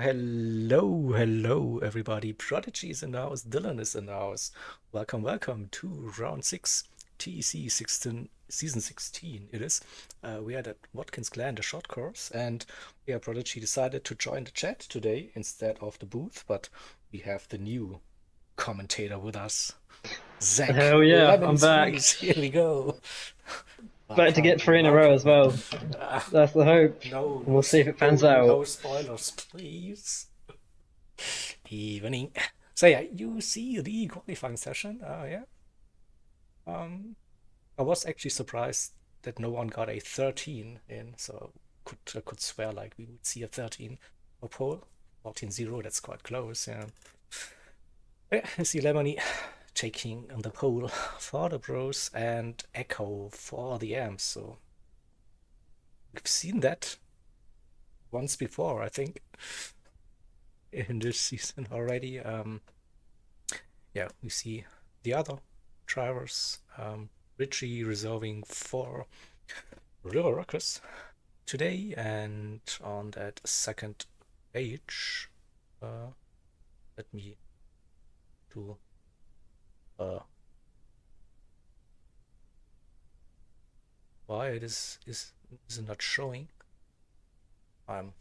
hello, everybody. Prodigy is in the house. Dylan is in the house. Welcome to round 6, TEC 16, season 16. It is. We had at Watkins Glen, the short course, and yeah, Prodigy decided to join the chat today instead of the booth, but we have the new commentator with us, Zach. Hell yeah, Lemon I'm back. Squeeze. Here we go. Back to get 3 in a row as well. That's the hope. No, We'll see if it pans no, out. no spoilers, please. Evening. So yeah, you see the qualifying session. Yeah. I was actually surprised that no one got a 13 in, so I could swear like we would see a 13 for pole. 14-0, that's quite close, yeah. Yeah, I see Lemony taking the pole for the pros and Echo for the amps, so we've seen that once before, I think, in this season already. Yeah, we see the other drivers. Richie reserving for River Rockers today, and on that second page, let me do why it is not showing. I'm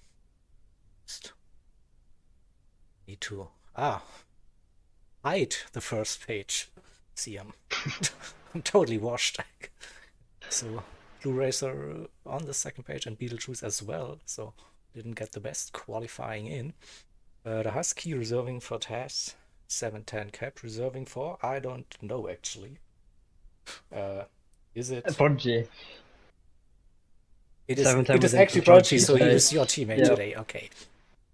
just need to hide the first page. See, I'm totally washed. So Blue Racer on the second page and Beetlejuice as well, so didn't get the best qualifying in. The Husky reserving for TEC, 710 cap reserving for, I don't know actually. Is it? Prodigy. It is. 710 It is was actually in Prodigy, so he today. is your teammate Yep. today. Okay,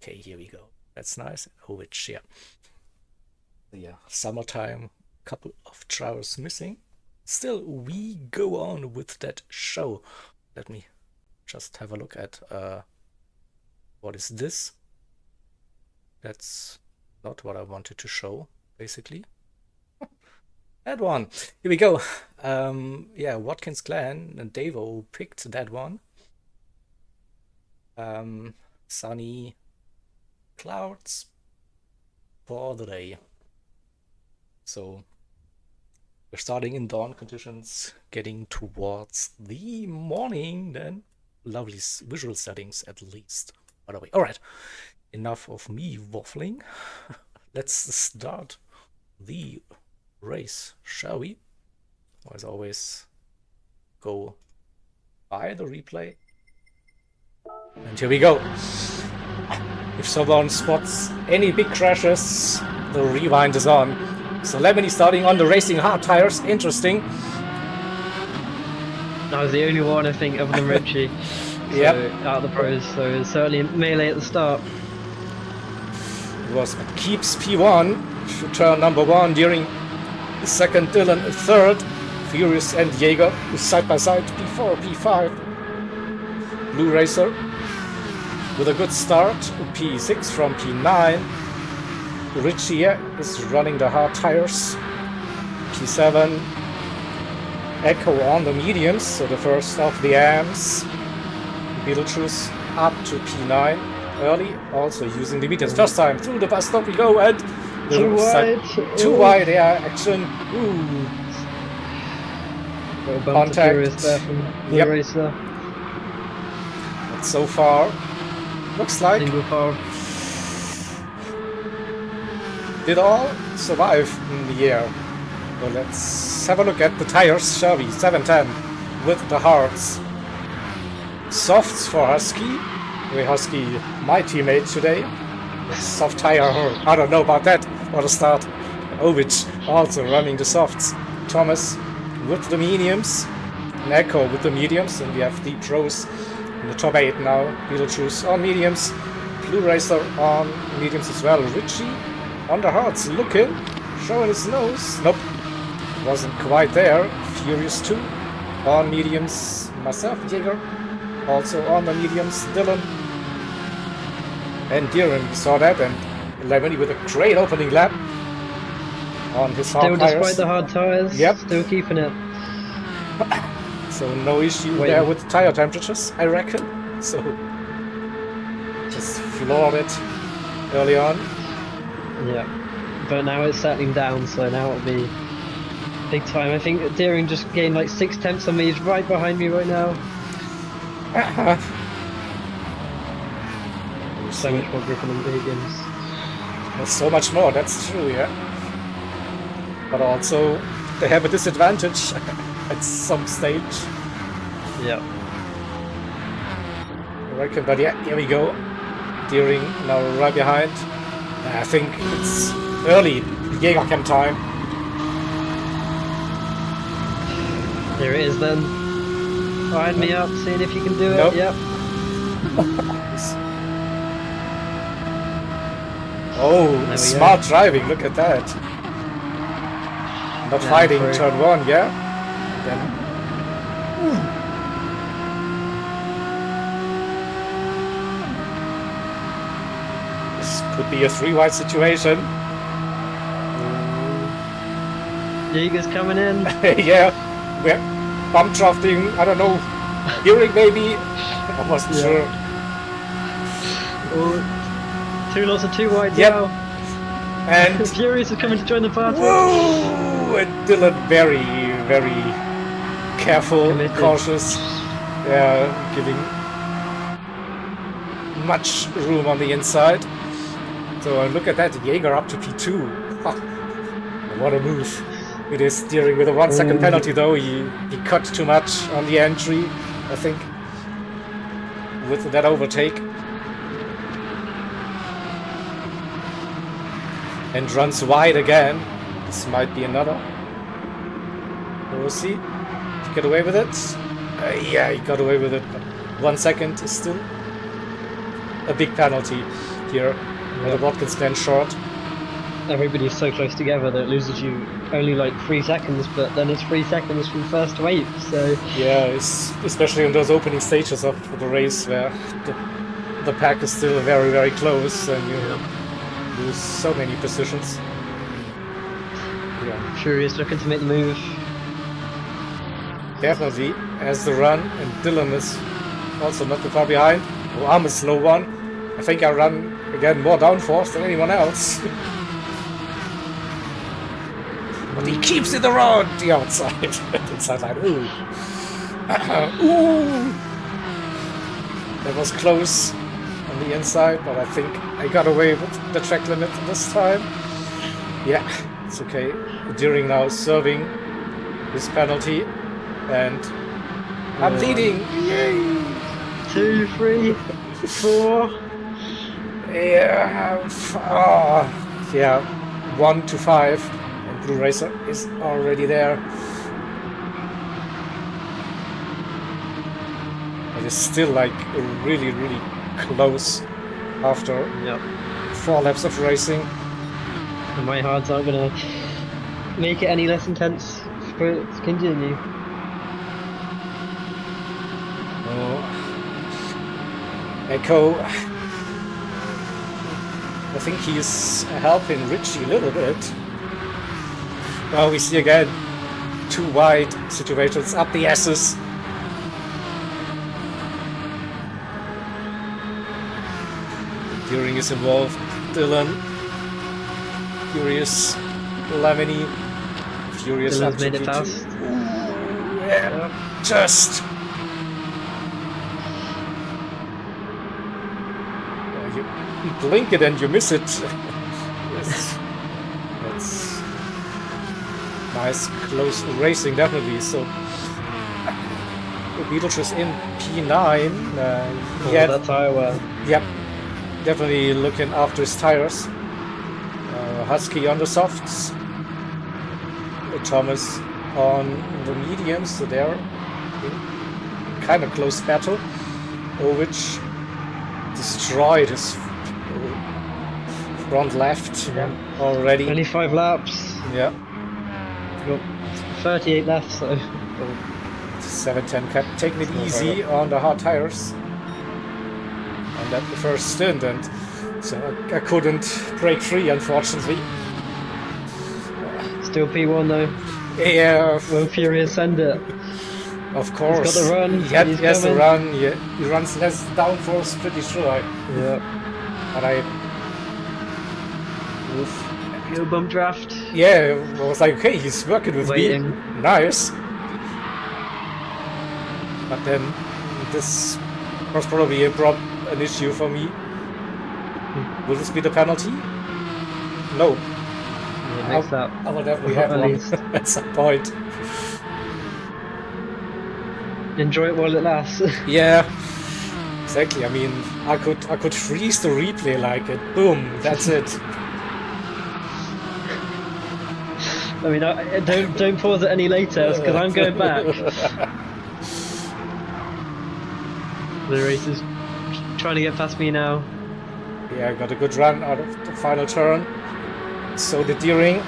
here we go. That's nice. Which, yeah. Yeah, summertime, couple of drivers missing. Still, we go on with that show. Let me just have a look at what is this. That's not what I wanted to show, basically. That one. Here we go. Yeah, Watkins Glen and Davo picked that one. Sunny clouds for the day. So we're starting in dawn conditions, getting towards the morning, then lovely visual settings at least. By the way, all right, enough of me waffling. Let's start the race, shall we? As always, go by the replay. And here we go. If someone spots any big crashes, the rewind is on. So Lemony starting on the racing hard tires. Interesting. I was the only one, I think, other than Richie. Yep. Out of the pros, so certainly melee at the start. It was Keeps P1 to turn number 1 during the second, Dylan third. Furious and Jaeger side by side, P4, P5. Blue Racer with a good start, P6 from P9. Richie is running the hard tires, P7. Echo on the mediums, so the first of the amps. Beetlejuice up to P9 early, also using the mediums. First time through the bus stop we go, and too wide, yeah, action. Ooh. Contact. Blue Racer. But so far, looks like Single car. did all survive in the air. So let's have a look at the tires, shall we? 710 with the hards. Softs for Husky. Husky, my teammate today. Soft tire, I don't know about that. What a start. Ovich also running the softs. Thomas with the mediums. And Echo with the mediums. And we have the pros in the top 8 now. Beetlejuice on mediums. Blue Racer on mediums as well. Richie on the hards, looking, showing his nose. Nope, wasn't quite there. Furious 2 on mediums. Myself, Jaeger, also on the mediums. Dylan and Deeren, we saw that, and Lemony with a great opening lap on his hard tires. Still, despite the hard tires, yep, still keeping it. So no issue there with tire temperatures, I reckon. So just floored it early on. Yeah. But now it's settling down, so now it'll be big time. I think Deering just gained like 6 tenths on me. He's right behind me right now. So much more grip on the Higgins. There's so much more, that's true, yeah. But also, they have a disadvantage at some stage. Yeah. I reckon, but yeah, here we go. Deering now right behind. I think it's early Jägercamp time. Here it is then. Line me up, seeing if you can do it. Nope. Yep. Oh, smart driving, look at that. Not fighting turn 1, yeah? Then... This could be a 3-wide situation. Jäger's coming in. Yeah, we're bump drafting, I don't know, Deering maybe? I wasn't sure. Oh, 2 lots of 2 wide Yep. now. And Furious is coming to join the party. whoa! And Dylan very, very careful, Committed. cautious. Yeah, giving much room on the inside. So look at that, Jaeger up to P2. What a move. It is Deering with a 1-second penalty though. He cut too much on the entry, I think, with that overtake. And runs wide again. This might be another. We'll see. Did he get away with it? Yeah, he got away with it. But 1 second is still a big penalty here. Yeah. The Watkins then short. Everybody's so close together that it loses you only like 3 seconds, but then it's 3 seconds from first to 8th, so... Yeah, especially in those opening stages of the race where the pack is still very, very close and you lose so many positions. Yeah. Furious looking to make the move. Definitely, as the run, and Dylan is also not too far behind. Oh, I'm a slow one. I think I run, again, more downforce than anyone else. But he keeps it around the outside. Inside line. Ooh. Ooh. That was close on the inside, but I think I got away with the track limit this time. Yeah, it's okay. Deering now serving his penalty, and I'm leading. Yay! 2, 3, 4. Yeah. Oh, yeah. 1 to 5. Blue Racer is already there. It is still like really, really close after 4 laps of racing. And my hards aren't gonna make it any less intense for it to continue. Oh. Echo. I think he's helping Richie a little bit. Well, we see again 2 wide situations up the S's. Deering is involved. Dylan, Furious, Lamini, Furious. Dylan's made it fast. Yeah, just. You blink it and you miss it. Yes. That's nice, close racing, definitely. So, Beetlejuice in P9. That tire well. Yep, definitely looking after his tires. Husky on the softs. Thomas on the mediums, so they're in kind of close battle. Ovich destroyed his front left already. Only 5 laps. Yeah. Got 38 left, so 710 kept taking it easy on the hard tires. And that the first stint, and so I couldn't break free, unfortunately. Still P1 though. Yeah. Will Furious send it? Of course. He's got the run. He has the run. He runs less downforce, pretty sure. Yeah. But I Oof. Go bump draft. Yeah, I was like, okay, he's working with Waiting. me. Nice. But then this was probably an issue for me. Will this be the penalty? No. Yeah, mix that. I will definitely have At one least. at some point. Enjoy it while it lasts. Yeah, exactly. I mean, I could freeze the replay like it. Boom, that's it. I mean, don't pause it any later, because I'm going back. The race is trying to get past me now. Yeah, I got a good run out of the final turn. So did Deering.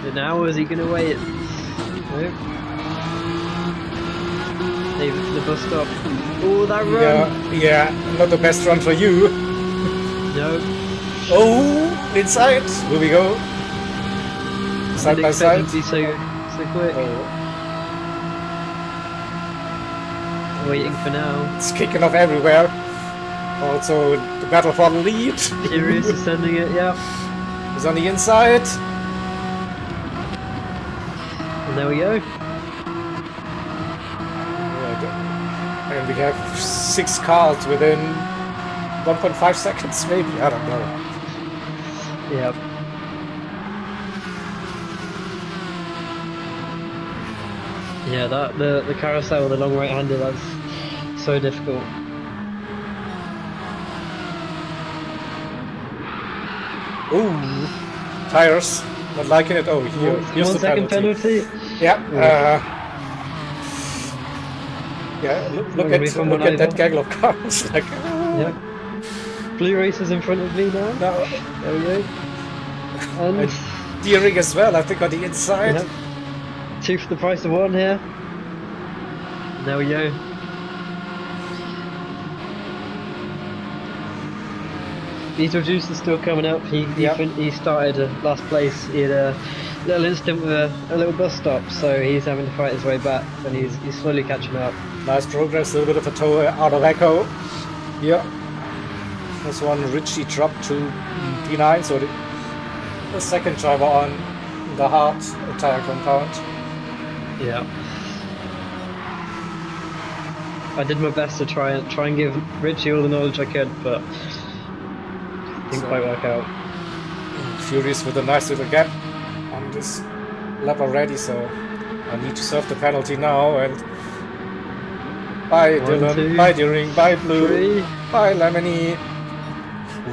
But now, is he going to wait? Nope. David to the bus stop. Oh, that run! Yeah, not the best run for you. No. Oh, inside. Here we go. Side by side. Didn't expect him to be so quick. Oh, Waiting for now. it's kicking off everywhere. Also, the battle for the lead. Furious is sending it, yeah. He's on the inside. And there we go. And we have 6 cars within 1.5 seconds, maybe. I don't know. Yeah. Yeah, the carousel, the long right-hander, that's so difficult. Ooh, tires. Not liking it. Oh, here's the 1 second penalty. Yeah. Yeah. Look at that gaggle of cars. Like. Yeah. Blue races in front of me now. No. There we go. And Deering as well. I think on the inside. yeah. 2 for the price of 1 here. There we go. Beetlejuice is still coming up. He started last place. He had a little incident with a little bus stop, so he's having to fight his way back, and he's slowly catching up. Nice progress. A little bit of a toe out of Echo. Yeah. This one, Richie dropped to P9, so the second driver on the hard tire compound. Yeah. I did my best to try and give Richie all the knowledge I could, but didn't quite work out. Furious with a nice little gap on this lap already, so I need to serve the penalty now. And bye Dylan, 2, bye Deering, bye Blue, 3. bye Lemony.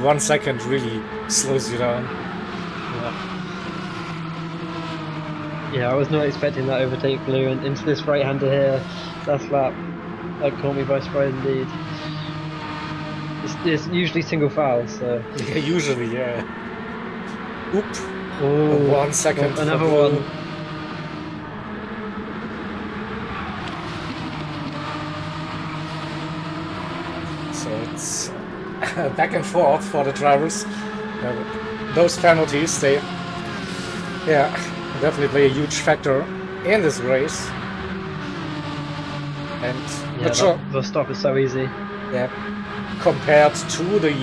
1 second really slows you down. Yeah, I was not expecting that overtake Blue and into this right-hander here. Last lap. That caught me by surprise indeed. It's usually single foul, so. Yeah, usually, yeah. Oop. Oh, 1 second. oh, another for Blue. one. So it's back and forth for the drivers. Those penalties, they, yeah, definitely play a huge factor in this race. And Yeah, not sure, the stop is so easy. yeah, compared to the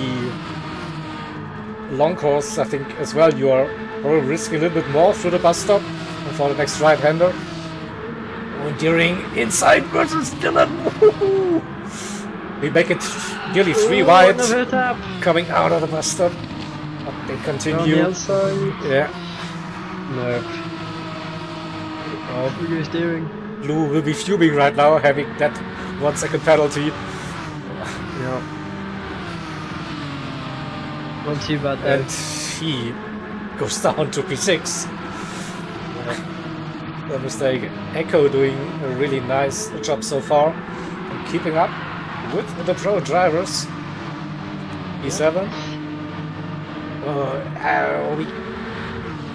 long course, I think as well you are probably risking a little bit more through the bus stop and for the next right-hander. Oh, Deering inside versus Dylan. Woohoo! We make it nearly 3 wide, Another tap. coming out of the bus stop. But they On continue. the outside. Yeah, No. Oh, Blue steering. Blue will be fuming right now, having that 1 second penalty. Yeah. Not too bad though. And he goes down to P6. The mistake. Echo doing a really nice job so far, and keeping up with the pro drivers. P7.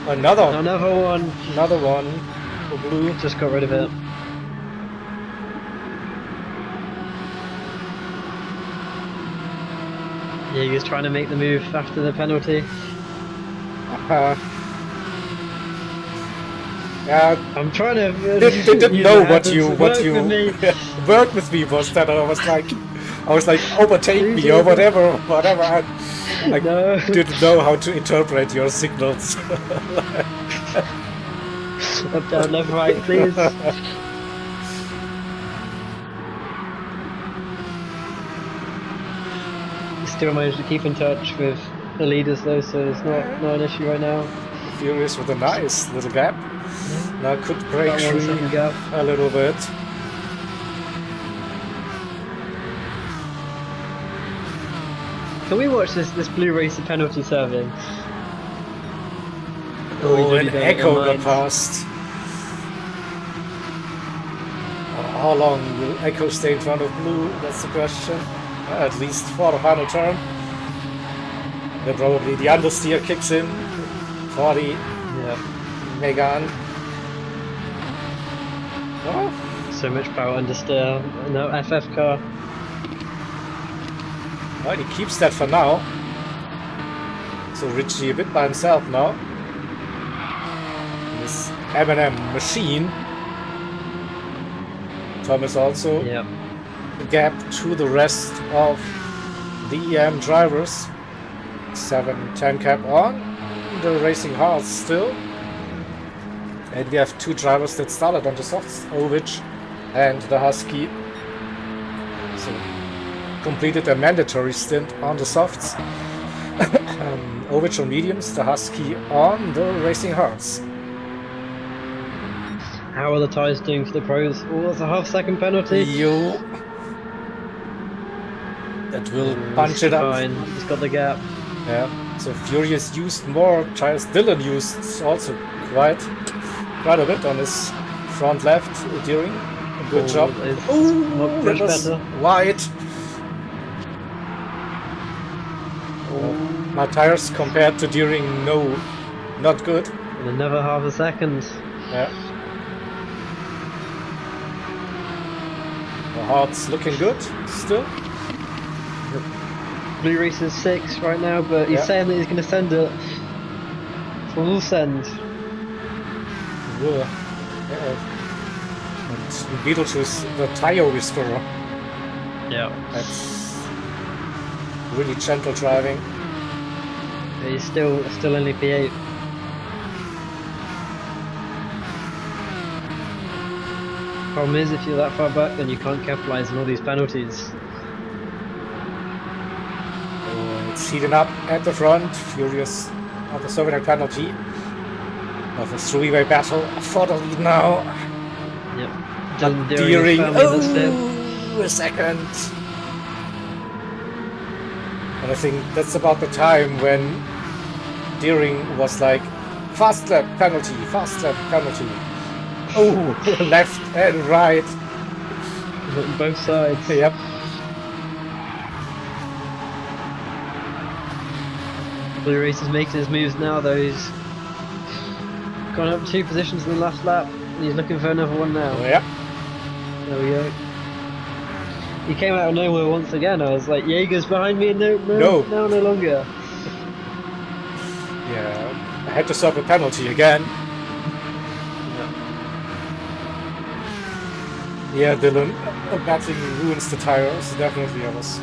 Another one for Blue. Just got rid of it. Yeah, he was trying to make the move after the penalty. Yeah, I'm trying to. didn't use know my what hands you to work with me. work with me was that I was like overtake me or whatever. I No. didn't know how to interpret your signals. Up, down, left, right, please. Still managed to keep in touch with the leaders though, so it's not an issue right now. Furious with a nice little gap. Now could break About 1 free second gap. a little bit. Can we watch this blue racer penalty serving? Oh, an echo got past. How long will Echo stay in front of Blue? That's the question. At least for the final turn. Then probably the understeer kicks in. 40. Yeah. Megan. Oh. So much power understeer. No FF car. Well, he keeps that for now. So Richie a bit by himself now. This M&M machine. Thomas also Yep. a gap to the rest of the EM drivers. 7-10 cap on. The racing hard still. And we have two drivers that started on the softs, Ovich and the Husky. So completed a mandatory stint on the softs. Ovich on mediums, the Husky on the racing hards. How are the tyres doing for the pros? Oh, that's a half-second penalty. Yo. That will punch it up. Fine, he's got the gap. Yeah. So Furious used more tires. Dylan used also quite a bit on his front left during. A good job. Oh, much that was better. wide. My tires compared to during, no, not good. In another half a second. Yeah. The hard's looking good still. Blue Racer's 6 right now, but he's saying that he's going to send it. So we'll send. Yeah. And Beetlejuice, the tire whisperer. Yeah. That's really gentle driving. But he's still only P8. Problem is, if you're that far back, then you can't capitalise on all these penalties. It's heating up at the front. Furious after serving a penalty. Of a three-way battle for the lead now. Yep. Deering. Oh, A second. And I think that's about the time when Deering was like, fast lap penalty, fast lap penalty. Oh, left and right. both sides. Yep. Blue Racer's making his moves now though. He's gone up 2 positions in the last lap and he's looking for another one now. Yep. There we go. He came out of nowhere once again. I was like, Jaeger's behind me, and no longer. Yeah, I had to serve a penalty again. Yeah, Dylan, batting ruins the tires. Definitely, I was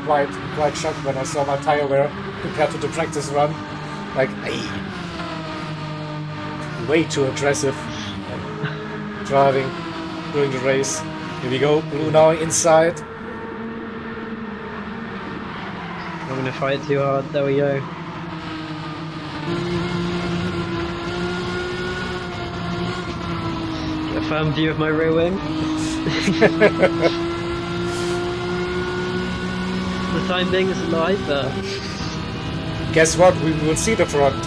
quite shocked when I saw my tire wear compared to the practice run. Like, way too aggressive driving during the race. Here we go, Blue now inside. I'm gonna fight too hard. There we go. Get a firm view of my rear wing. The time being is live there. Guess what? We will see the front.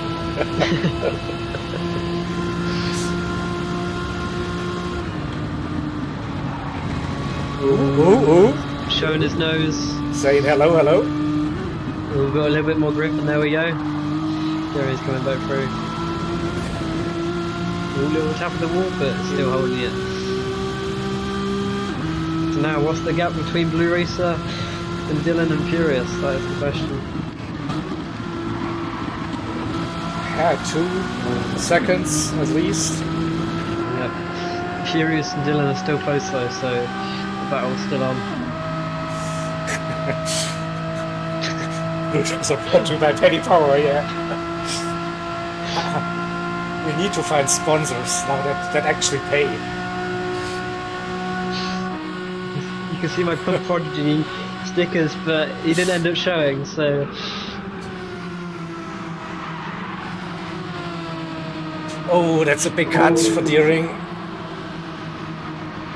Ooh. Showing his nose. Saying hello, hello. We've got a little bit more grip, and there we go. There he is coming back through. A little tap of the wall, but still holding it. So now, what's the gap between Blue Racer and Dylan and Furious? That is the question. Yeah, 2 seconds at least. Yep. Furious and Dylan are still close though, so the battle's still on. Support to by Penny Power, yeah. We need to find sponsors now that actually pay. You can see my Pump Prodigy stickers, but he didn't end up showing, so... Oh, that's a big cut for Deering.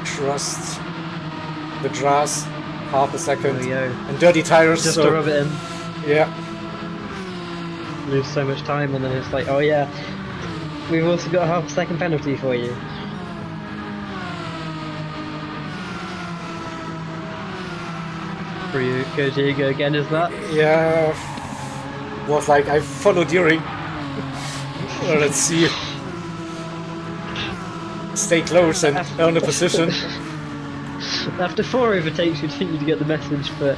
Trust the grass, half a second. There we go. And dirty tires. Just so, to rub it in. Yeah. Lose so much time, and then it's like, oh yeah, we've also got a half a second penalty for you. Diego again, is that? Yeah. Was like I follow Deering. Well, let's see. Stay close and earn a position. After 4 overtakes, you'd think you'd get the message, but...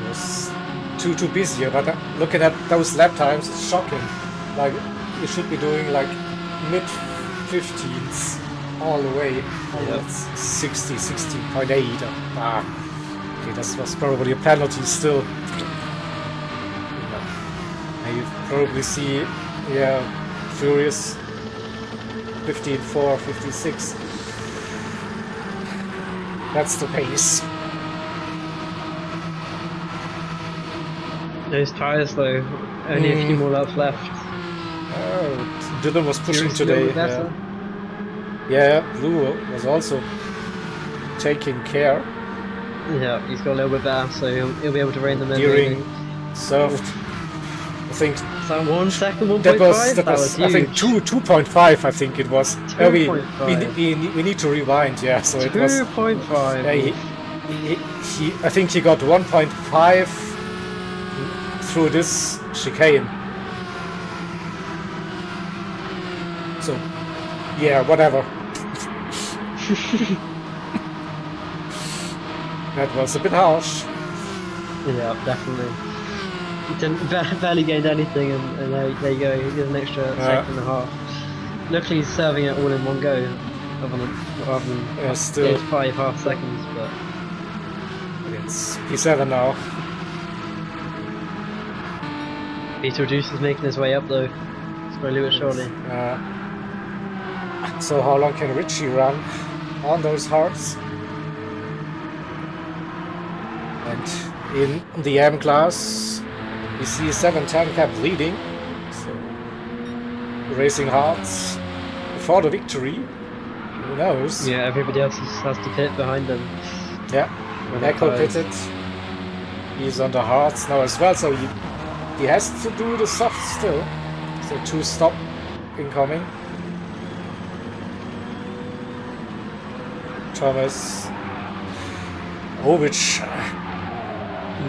Was too busy, but looking at those lap times, it's shocking. Like, you should be doing like mid-15s all the way. Yep. 60, 60.8. Okay, that was probably a penalty still. You probably see, yeah, Furious 15.4, 56. That's the pace. Those tyres though, only a few more laps left. Oh, Dylan was pushing Furious a little today. bit better. Yeah, Blue was also taking care. Yeah, he's got a little bit better, so he'll be able to rein them in. Deering served. I think So 1 second, 1.5? that was huge. I think 2.5. I think it was. 2.5. We need to rewind. Yeah, so it was 2.5. Yeah, I think he got 1.5 through this chicane. So yeah, whatever. That was a bit harsh. Yeah, definitely. He didn't barely gained anything, and there you go. He did an extra second and a half. Luckily, he's serving it all in one go, rather than still 5 half seconds. But it's P7 now. Beetlejuice is making his way up though, slowly but surely. So how long can Richie run on those hards? And in the M class, we see 710 cap leading. So racing hards for the victory. Who knows? Yeah, everybody else has to pit behind them. Yeah, Echo pitted. He's on the hards now as well, so he has to do the soft still. So 2 stop incoming. Thomas, which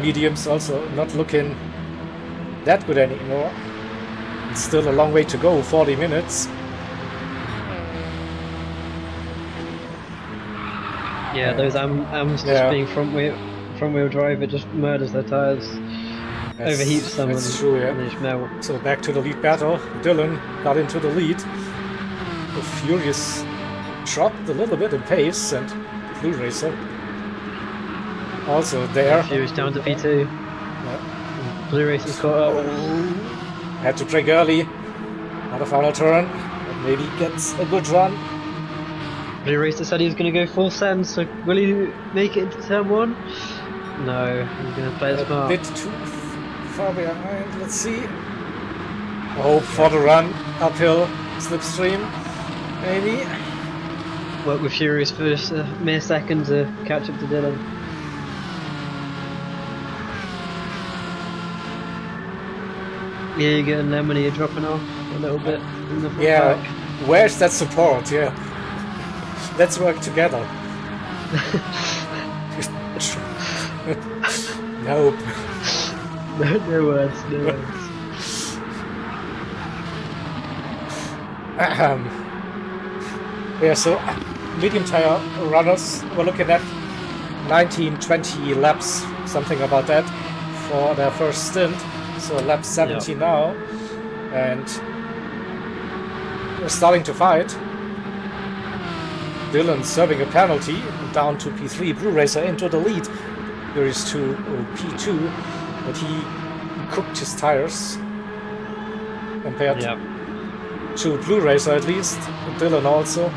mediums also not looking that good anymore. It's still a long way to go, 40 minutes. Yeah, those AMs just being front wheel drive, it just murders their tyres. Overheats them that's true, yeah. and they just melt. So back to the lead battle. Dylan got into the lead. The Furious dropped a little bit in pace, and Blue Racer also there. Furious down to P2. Yeah. Blue Racer's caught up. Had to brake early. Not a final turn, but maybe gets a good run. Blue Racer said he was going to go full send, so will he make it into turn 1? No, he's going to play it smart. A bit too far behind, let's see. Hope for the run, uphill, slipstream, maybe. Work with Furious for just a mere second to catch up to Dylan. Yeah, you're getting them when you're dropping off a little bit in the front back. Where's that support? Yeah. Let's work together. Nope. No words, no words. Yeah, so medium tire runners, we're looking at 19-20 laps, something about that, for their first stint. So lap 70 now, and we're starting to fight. Dylan serving a penalty down to P3. Blue Racer into the lead. Here is to P2, but he cooked his tires compared to Blue Racer at least. Dylan also.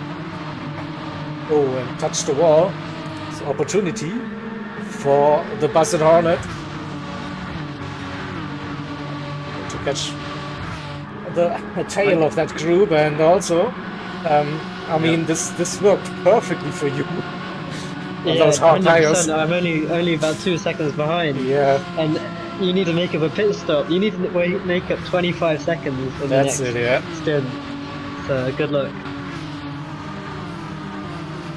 Oh, and touched the wall. So opportunity for the Basset Hornet to catch the tail of that group, and also, I mean, this worked perfectly for you. On those hard tires. I'm only about 2 seconds behind. Yeah. And you need to make up a pit stop. You need to make up 25 seconds in the next stint. So good luck.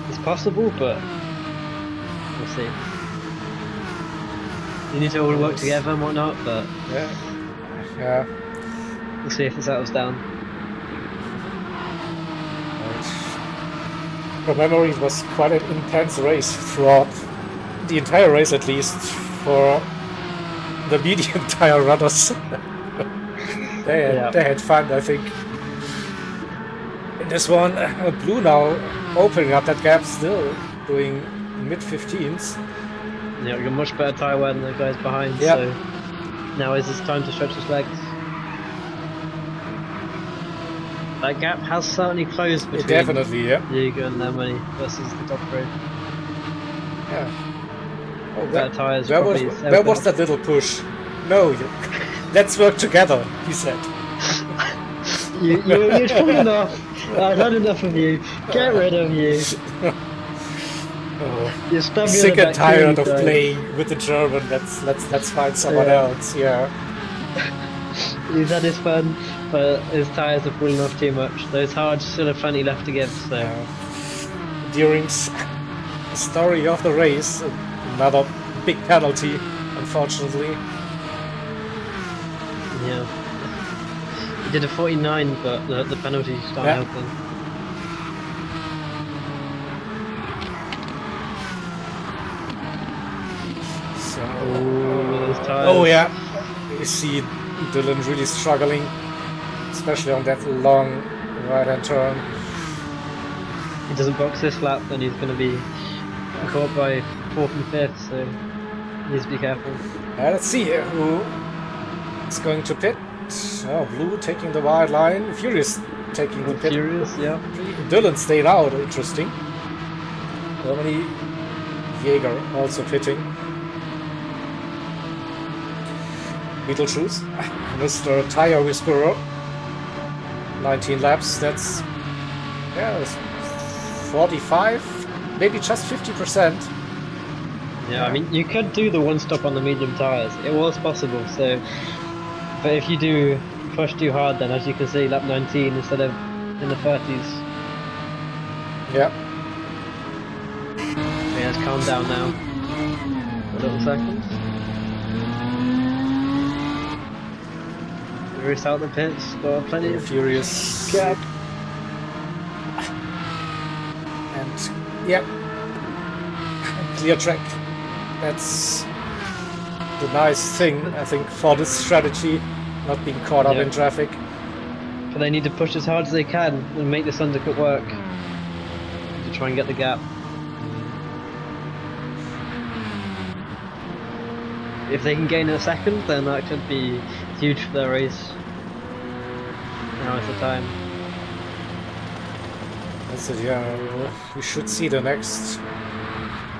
It's possible, but we'll see. You need to all work together and whatnot, but yeah. We'll see if it settles down. From memory, it was quite an intense race throughout the entire race, at least for the medium tire runners. they had fun, I think. In this one, Blue now opening up that gap, still doing mid-15s. Yeah, we got much better tire wear than the guys behind, yep. So now is his time to stretch his legs. That gap has certainly closed between definitely, Jaeger and Lemony versus the top three. Yeah. Oh, better tires. Where was that little push? No, let's work together, he said. You're strong enough. I've had enough of you. Get rid of you. You're stubborn. Sick and tired of playing with the German. Let's find someone else. Yeah. He's had his fun, but his tyres are falling off too much. Those hards still have plenty left to give. So during the story of the race, another big penalty, unfortunately. Yeah. He did a 49, but the penalty started helping. So, those tires. You see Dylan really struggling, especially on that long right-hand turn. He doesn't box this lap, then he's going to be caught by 4th and 5th, so he needs to be careful. Let's see who is going to pit. Oh, Blue taking the wide line. Furious taking the pit. Furious, yeah. Dylan stayed out, interesting. Germany, Jaeger also pitting. Beetlejuice, Mr. Tire Whisperer. 19 laps, that's 45, maybe just 50%. Yeah, I mean, you could do the one stop on the medium tyres. It was possible, so... But if you do push too hard, then as you can see, lap 19 instead of in the 30s. Yeah. Yeah, it's calmed down now. A little second. Furious out the pits, got plenty of Furious gap. And clear track. That's the nice thing, I think, for this strategy, not being caught up in traffic. But they need to push as hard as they can and make this undercut work to try and get the gap. If they can gain a second, then that could be huge for their race. Now is the time. That's it, we should see the next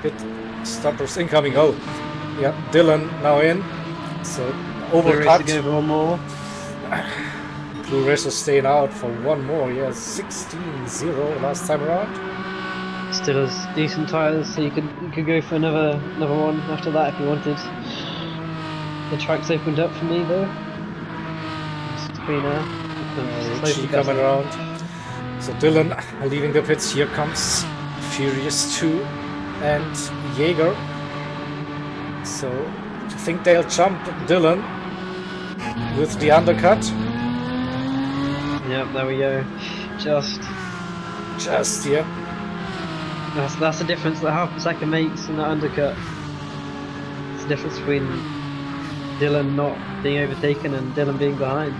pit stoppers incoming. Oh, yeah, Dylan now in. So overcut. Blue Racer go for one more. Blue Racer staying out for one more. 16-0 last time around. Still has decent tyres, so you could go for another one after that if you wanted. The track's opened up for me though. Just clean air. Richie coming around. So Dylan leaving the pits. Here comes Furious 2 and Jaeger. So I think they'll jump Dylan with the undercut. Yep, there we go. Just yeah. That's the difference that half a second makes in that undercut. It's the difference between Dylan not being overtaken and Dylan being behind.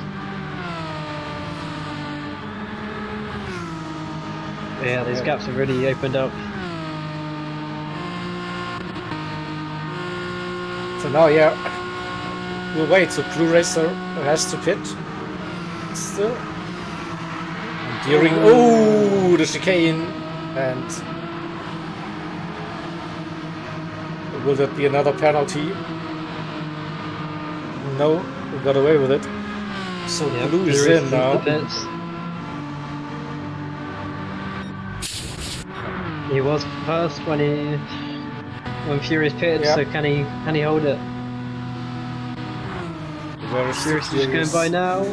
Yeah, these gaps have really opened up. So now, yeah, we'll wait. So Blue Racer has to pit still. And during the chicane, and will that be another penalty? No, we got away with it. So Yep, Blue is in now. He was first when Furious pitted, so can he hold it? Furious just going by now.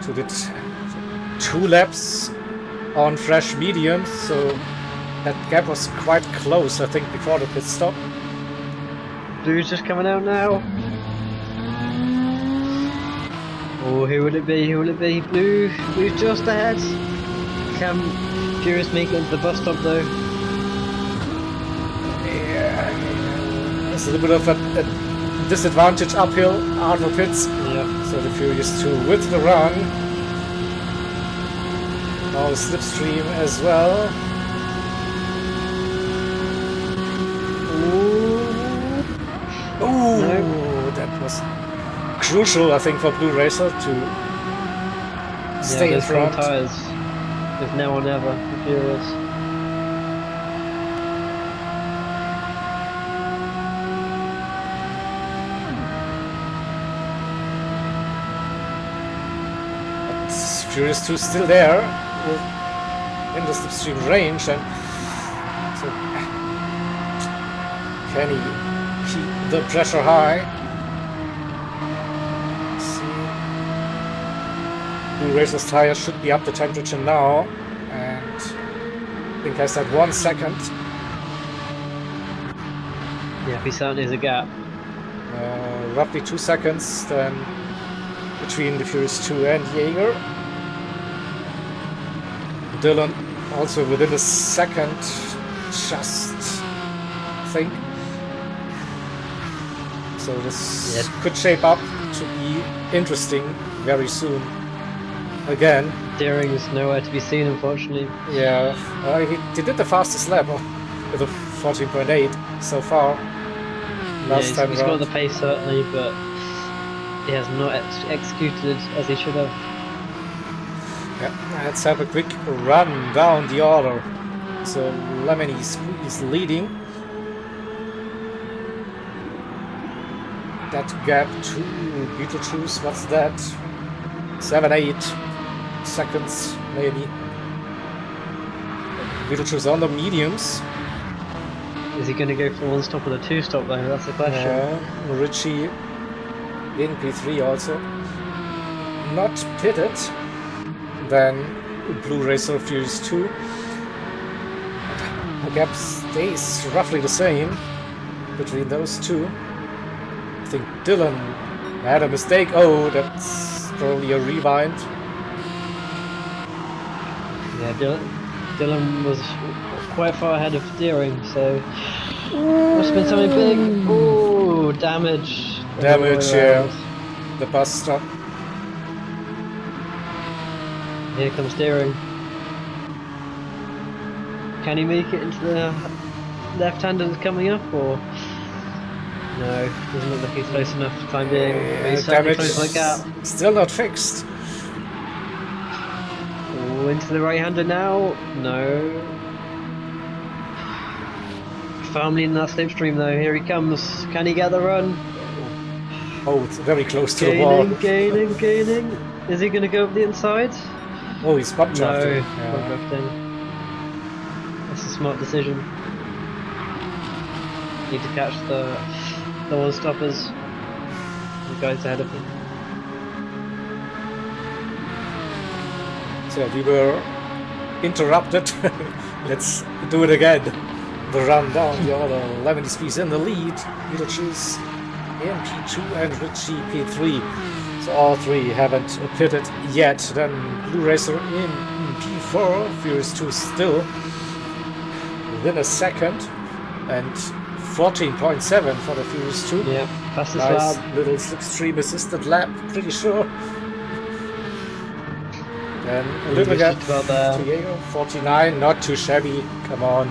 So did 2 laps on fresh medium, so that gap was quite close, I think, before the pit stop. Blue's just coming out now. Oh, who will it be? Who will it be? Blue's just ahead. Can Furious make it into the bus stop though? Yeah, it's a little bit of a disadvantage uphill out of pits. Yeah. So the Furious 2 with the run. Now the slipstream as well. Ooh, no. That was crucial, I think, for Blue Racer to stay in front. Tires. There's now or never for Furious. But Furious 2 still there in the slipstream range, and so can he keep the pressure high? Blue Racer's tire should be up to temperature now, and I think has that 1 second. Yeah, he certainly is a gap. Roughly 2 seconds then between the Furious 2 and Jaeger. Dylan also within a second, just I think. So this could shape up to be interesting very soon. Again, Steering is nowhere to be seen, unfortunately. Yeah, he did the fastest lap with a 14.8 so far. Last time he's got the pace certainly, but he has not executed as he should have. Yeah, let's have a quick run down the order. So Lemony is leading. That gap to Beetlejuice, what's that? 7-8 seconds maybe. Beetlejuice on the mediums. Is he going to go for 1 stop or the 2 stop though? That's the question. Richie in P3 also. Not pitted. Then Blue Racer Furious 2. The gap stays roughly the same between those two. I think Dylan had a mistake. Oh, that's probably a rewind. Yeah, Dylan was quite far ahead of steering, so must have been something big. Ooh, damage. Damage, yeah. The bus stop. Here comes steering. Can he make it into the left-hander that's coming up, or no? Doesn't look like he's close enough for the time being. But he's certainly close like that. Still not fixed. Ooh, into the right-hander now. No. Firmly in that slipstream though. Here he comes. Can he get the run? Oh, it's very close to the wall. Gaining. Is he going to go up the inside? Oh, he's butt drafting. No, butt drafting. That's a smart decision. Need to catch the one stoppers. The guys ahead of him. So we were interrupted. Let's do it again. The run down the order. Lemony Squeeze in the lead. Beetlejuice in P2 and Richie P3. So all three haven't pitted yet. Then Blue Racer in P4. Furious 2 still within a second. And 14.7 for the Furious 2. Yeah, fastest nice lap. Little slipstream assisted lap, pretty sure. Then a little gap just about there. to Diego. 49, not too shabby. Come on.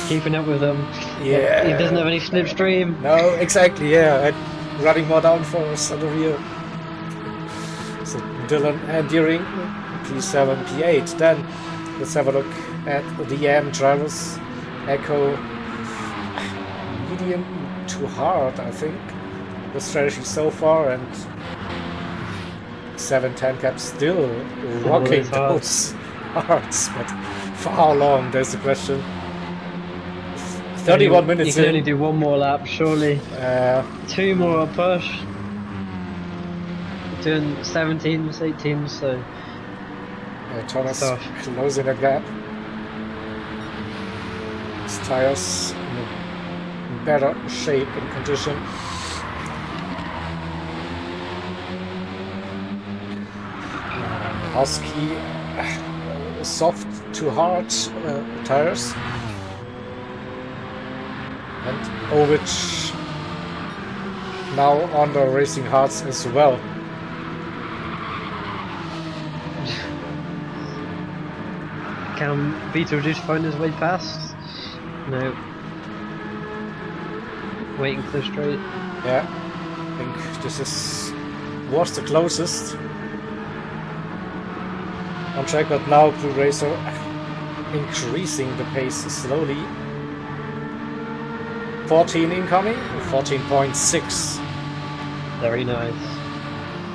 Keeping up with them. Yeah. He doesn't have any slipstream. No, exactly, yeah. And running more downforce on the rear. So Dylan and Deering, P7, P8. Then let's have a look at the AM drivers. Echo, medium to hard, I think. The strategy so far, and 7-10 cap still rocking those hards, but for how long? There's the question. 31 minutes in. You can only do one more lap, surely. 2 more push. Doing 17s, 18s, so. Thomas closing the gap. His tires in better shape and condition. Husky, soft to hard tires. And Ovich now on the racing hards as well. Can Beetlejuice find his way past? No. Waiting clear straight. Yeah, I think this was the closest on track, but now Blue Racer increasing the pace slowly. 14 incoming, 14.6. Very nice.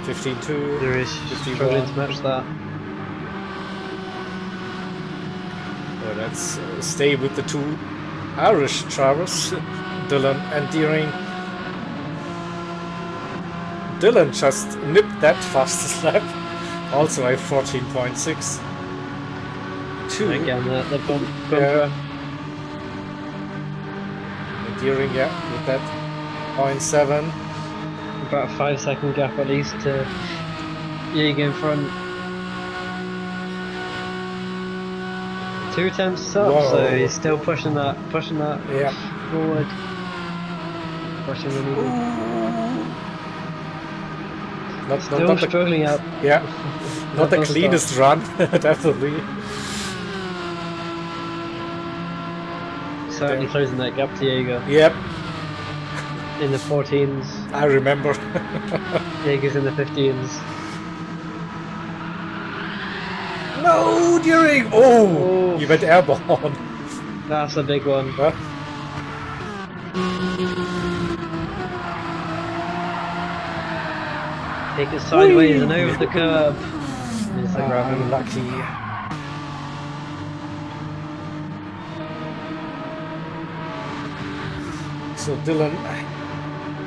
15.2. There is struggling to match that. So let's stay with the two Irish drivers, Dylan and Deering. Dylan just nipped that fastest lap, also at 14.6. Again, the bump. Yeah. Deering, yeah, with that 0.7. About a 5-second gap at least to Jaeger in front. 2 attempts up, Whoa. so he's still pushing that Yeah. forward. Pushing the needle. Still struggling up. Yeah, not the cleanest run, definitely. Certainly closing that gap to Jaeger. Yep. In the 14s. I remember. Jaeger's in the 15s. No, Deering! Oh, he went airborne. That's a big one. Huh? Take it sideways and over the curb. Is the Unlucky. So Dylan,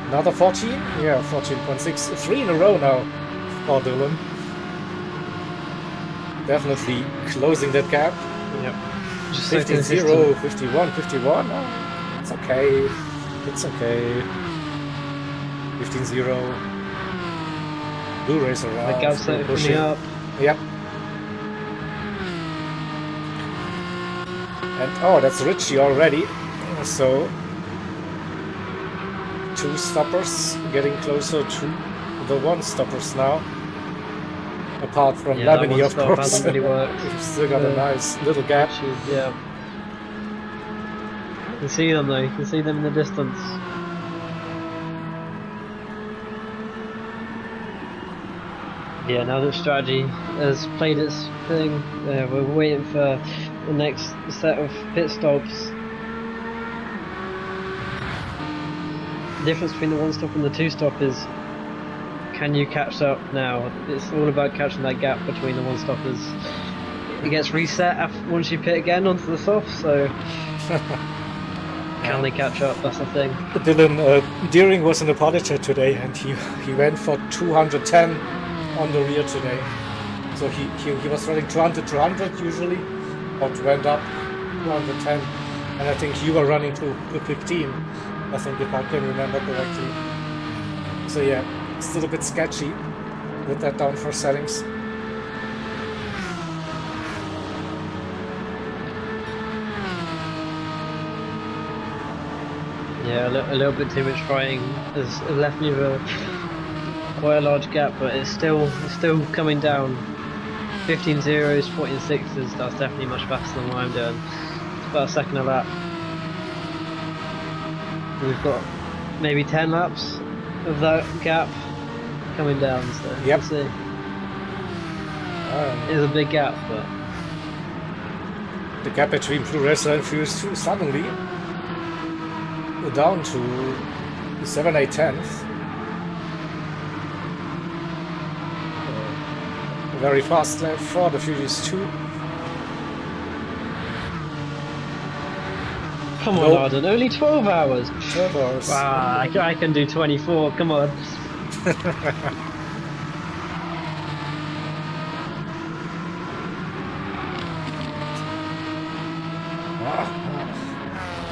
another 14? Yeah, 14.6. 3 in a row now for Dylan. Definitely closing that gap. Yep. 15-0, 51, 51. Oh, it's okay. It's okay. 15-0. Blue Racer The around. gap's opening up. Yep. And oh, that's Richie already. So 2 stoppers getting closer to the 1 stoppers now. Apart from Lamini, of course. Hasn't really worked. We've still got a nice little gap. Yeah. You can see them though, you can see them in the distance. Yeah, now that strategy has played its thing, we're waiting for the next set of pit stops. The difference between the 1 stop and the 2 stop is, can you catch up now? It's all about catching that gap between the 1 stoppers. It gets reset once you pit again onto the soft, so can they catch up? That's the thing. Dylan Deering was in the Polyjet today, and he went for 210 on the rear today. So he was running 200 usually, but went up 210, and I think you were running to 15. I think, if I can remember correctly. So yeah, still a bit sketchy with that downforce settings. Yeah, a little bit too much frying has left me with quite a large gap, but it's still coming down. 15 zeros, 14 sixes, that's definitely much faster than what I'm doing. It's about a second a lap. We've got maybe 10 laps of that gap coming down, so Yep. we'll see. It's a big gap, but the gap between Blue Racer and Furious 2 suddenly down to 7/8 very fast lap for the Furious 2. come on, Arden, only 12 hours. 12 hours. Wow, I can do 24, come on.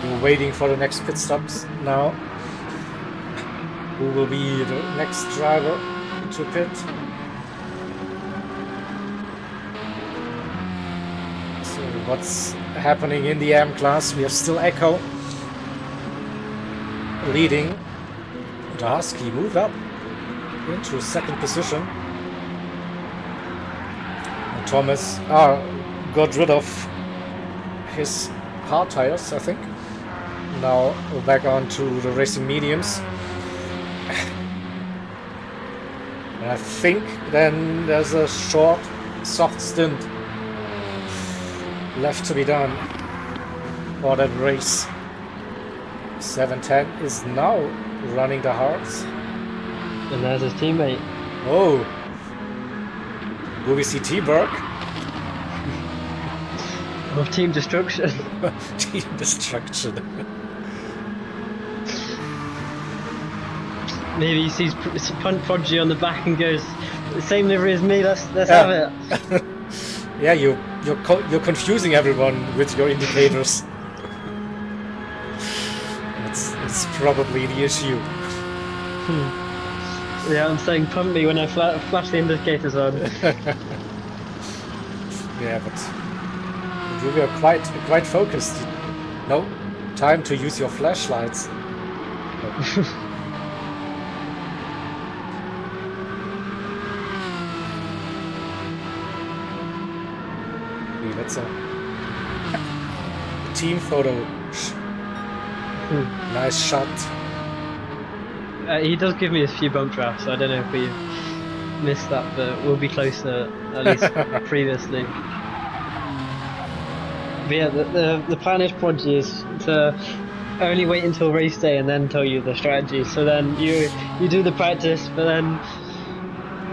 We're waiting for the next pit stops now. Who will be the next driver to pit? So what's happening in the AM class? We have still Echo leading. The Husky moved up into second position. And Thomas got rid of his hard tires, I think. Now we're back on to the racing mediums. And I think then there's a short, soft stint left to be done for that race. 710 is now running the hards. And there's his teammate. Oh, will we see T-Berg? Of team destruction. Team destruction. Maybe he sees Punt Prodigy on the back and goes, same livery as me, let's have it. Yeah, you're confusing everyone with your indicators. It's probably the issue. Yeah, I'm saying pump me when I flash the indicators on. Yeah, but you were quite focused. No time to use your flashlights. That's a team photo. Nice shot. He does give me a few bump drafts, so I don't know if we missed that, but we'll be closer, at least previously. But yeah, the plan is Prodigy is to only wait until race day and then tell you the strategy. So then you do the practice, but then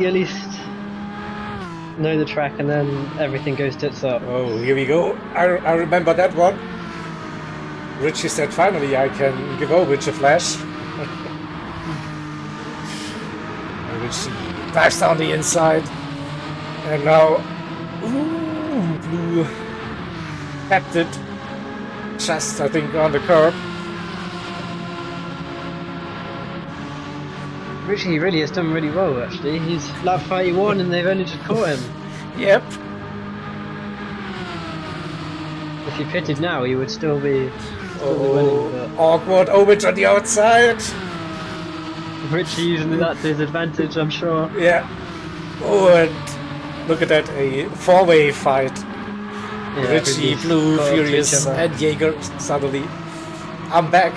you at least know the track, and then everything goes tits up. Oh, here we go. I remember that one. Richie said, finally I can give over to Flash. Richie dives down the inside. And now, Blue tapped it just, I think, on the curb. Richie really has done really well, actually. He's lap 31 and they've only just caught him. Yep. If he pitted now, he would still be winning. But Awkward over to the outside. Richie using that to his advantage, I'm sure. Yeah. Oh, and look at that, a four-way fight. Yeah, Richie, Blue, Furious, and Jaeger suddenly. I'm back.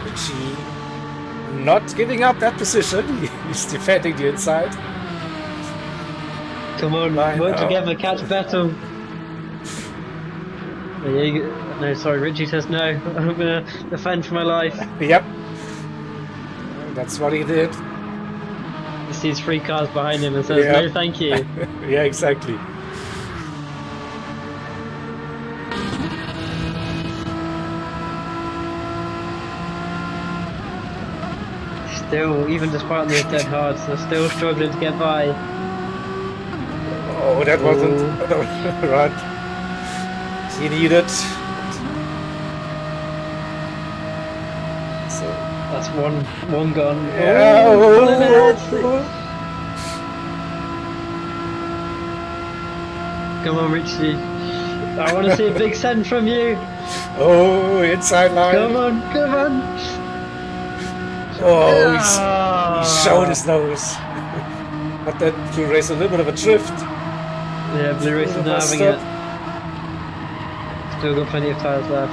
Richie not giving up that position. He's defending the inside. Come on, work together, catch battle. No, sorry, Richie says no. I'm gonna defend for my life. Yep. That's what he did. He sees 3 cars behind him and says, no thank you. Yeah, exactly. Still, even despite the dead hards, they're still struggling to get by. Oh, that wasn't right. He needed. So that's one gone. Yeah. Come on, Richie. I want to see a big send from you. Oh, inside line. Come on. Oh, he showed his nose. But that Blue Racer a little bit of a drift. Yeah, Blue Race is Little not having messed it. Still got plenty of tyres left.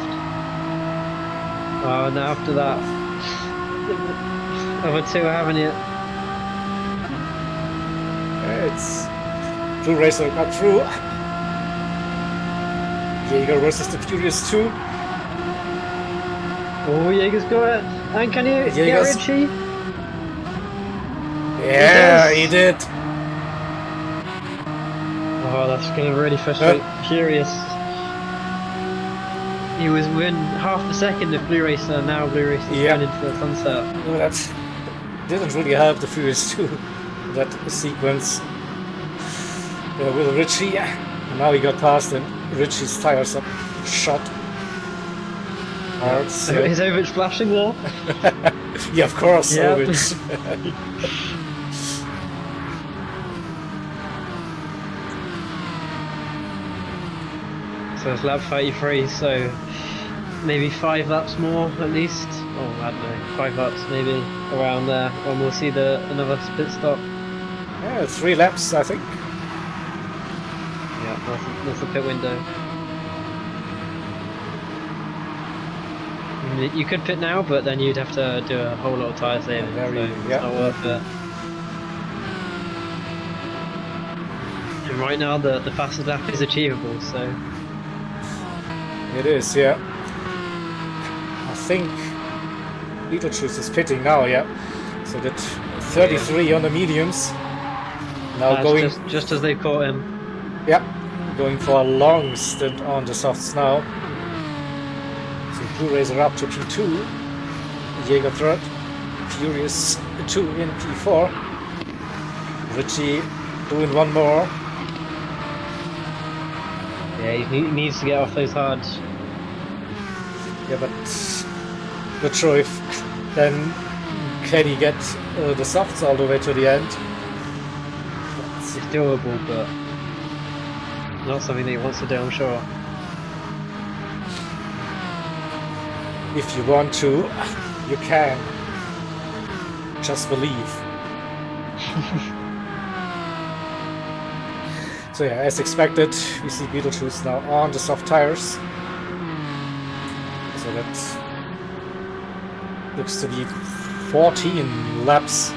Oh, and after that, other two are having it. It's Blue Racer got through. Jaeger versus the Furious 2. Oh, Jaeger's got it. And can you get Richie? Yeah, he did. Oh, that's going to really frustrate Furious. He was within half a second of Blue Racer, now Blue Racer's going into the sunset. No, that didn't really help the Furious 2, that sequence. With Richie, and now he got past and Richie's tires are shot. Hard, so. Is Ovic flashing there? Yeah, of course, yeah. Ovic. So it's lap 33, so maybe 5 laps more at least. Oh, I don't know, 5 laps maybe around there, and we'll see another pit stop. Yeah, 3 laps, I think. Yeah, that's the pit window. You could pit now, but then you'd have to do a whole lot of tyre saving, so it's not worth it. And right now the fastest lap is achievable, so... It is, yeah. I think Beetlejuice is pitting now, yeah. So that 33 on the mediums. Now going... Just as they caught him. Yeah, going for a long stint on the softs now. So Blue Racer up to P2, Jaeger third, Furious 2 in P4, Richie doing one more. Yeah, he needs to get off those hards. Yeah, but not sure if then can he get the softs all the way to the end. It's doable, but not something that he wants to do, I'm sure. If you want to, you can. Just believe. So yeah, as expected, we see Beetlejuice now on the soft tires. So that looks to be 14 laps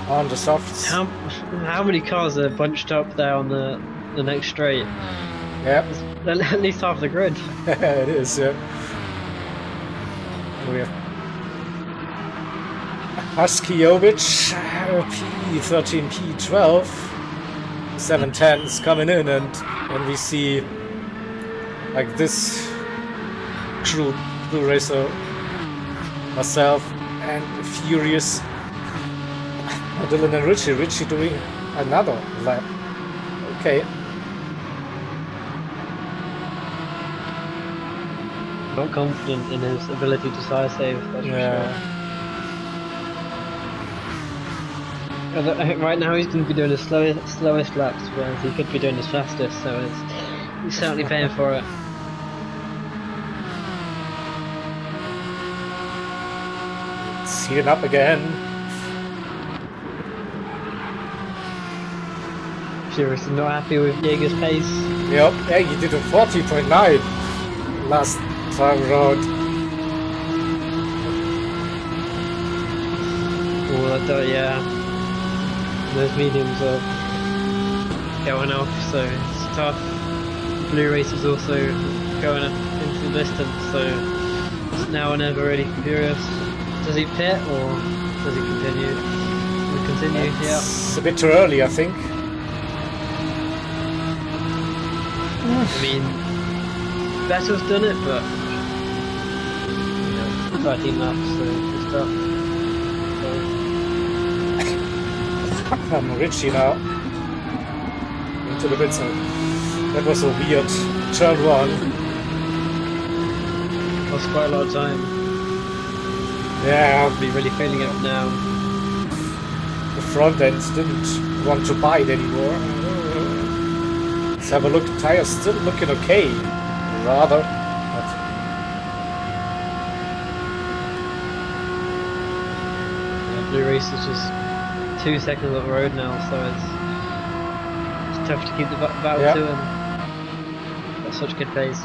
on the softs. How many cars are bunched up there on the next straight? Yeah. At least half the grid. It is, yeah. We have Haskiovic, P13, P12, 710 is coming in, and we see like this crew, Blue Racer, myself, and Furious, Dylan and Richie doing another lap. Okay. Not confident in his ability to side save, that's for sure. Right now he's going to be doing his slowest laps, whereas he could be doing his fastest, so he's certainly paying for it. It's heating up again. Furious is not happy with Jaeger's pace. Yep, yeah, he did a 40.9 last time around. Oh, yeah. Those mediums are going off, so it's tough. Blue Race is also going up into the distance, so it's now or never really Furious. Does he pit or does he continue? Yeah. It's a bit too early, I think. I mean, Vettel's done it, but 13 laps, so it's tough. I'm Richie now. Into the pit side. That was a weird turn one. Lost quite a lot of time. Yeah. Probably really feeling it now. The front end didn't want to bite anymore. Let's have a look. Tires still looking okay. Rather. Blue Race is just 2 seconds up the road now, so it's tough to keep the battle Yeah. to him. That's such good pace.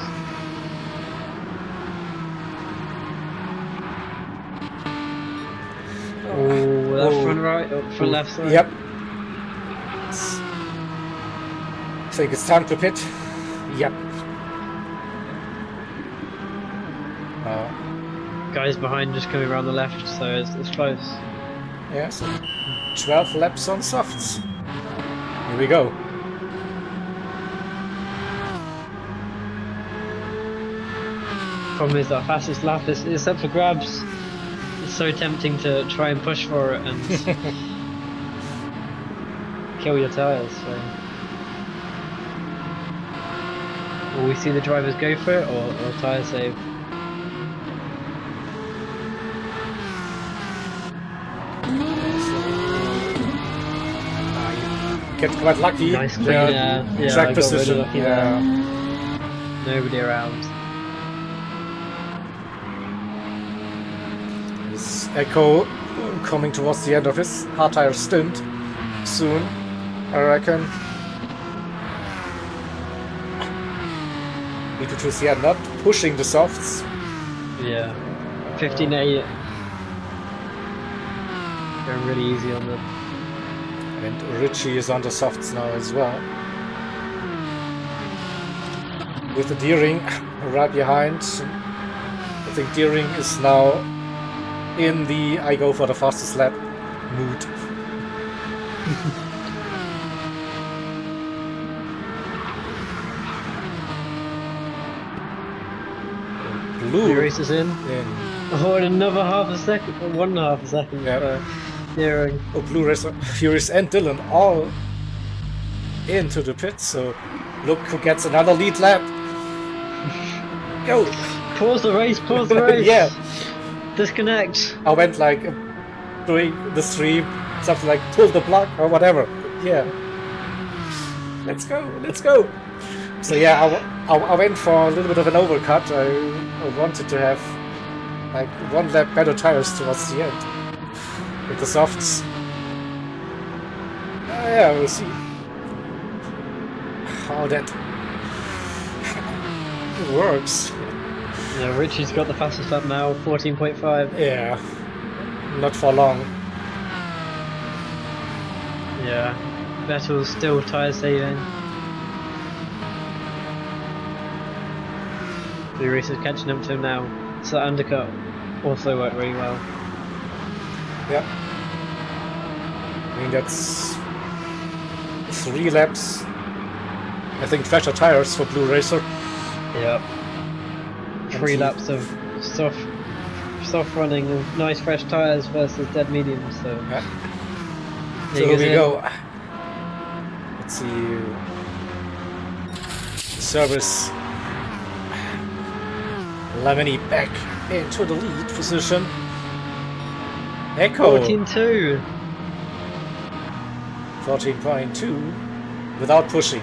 Oh, that front right, front left side. Yep. I think it's time to pit. Yep. Guys behind just coming around the left, so it's close. Yeah, so 12 laps on softs. Here we go. Problem is that fastest lap is up for grabs. It's so tempting to try and push for it and kill your tyres. So, will we see the drivers go for it or tyre save? Get quite lucky. Nice clean, yeah, track I got position. really lucky Yeah. there. Nobody around. Is Echo coming towards the end of his hard tire stint soon, I reckon. Need to choose the end, not pushing the softs. Yeah, 15.8. Going really easy on them. And Richie is on the softs now as well. With the Deering right behind. I think Deering is now in the I go for the fastest lap mood. Blue Race is in. Oh, and another half a second, 1.5 seconds. Yeah. Deering. Oh, Blue Racer, Furious and Dylan all into the pit, so look who gets another lead lap. Go! Pause the race, pause the race! Yeah. Disconnect! I went like doing the stream, something like pull the plug or whatever. Yeah. Let's go, let's go! So yeah, I went for a little bit of an overcut. I wanted to have like 1 lap better tires towards the end. With the softs. Yeah, we'll see how that works. Yeah, Richie's got the fastest lap now, 14.5. Yeah, not for long. Yeah, Vettel's still tyre saving. The race is catching up to him now. So that undercut also worked really well. Yeah. I mean, that's 3 laps. I think fresher tires for Blue Racer. Yep. 3 laps of soft running of nice fresh tyres versus dead mediums. So, yeah. So here we go. Let's see. Service. Lemony back into the lead position. Echo 14.2. 14.2 without pushing.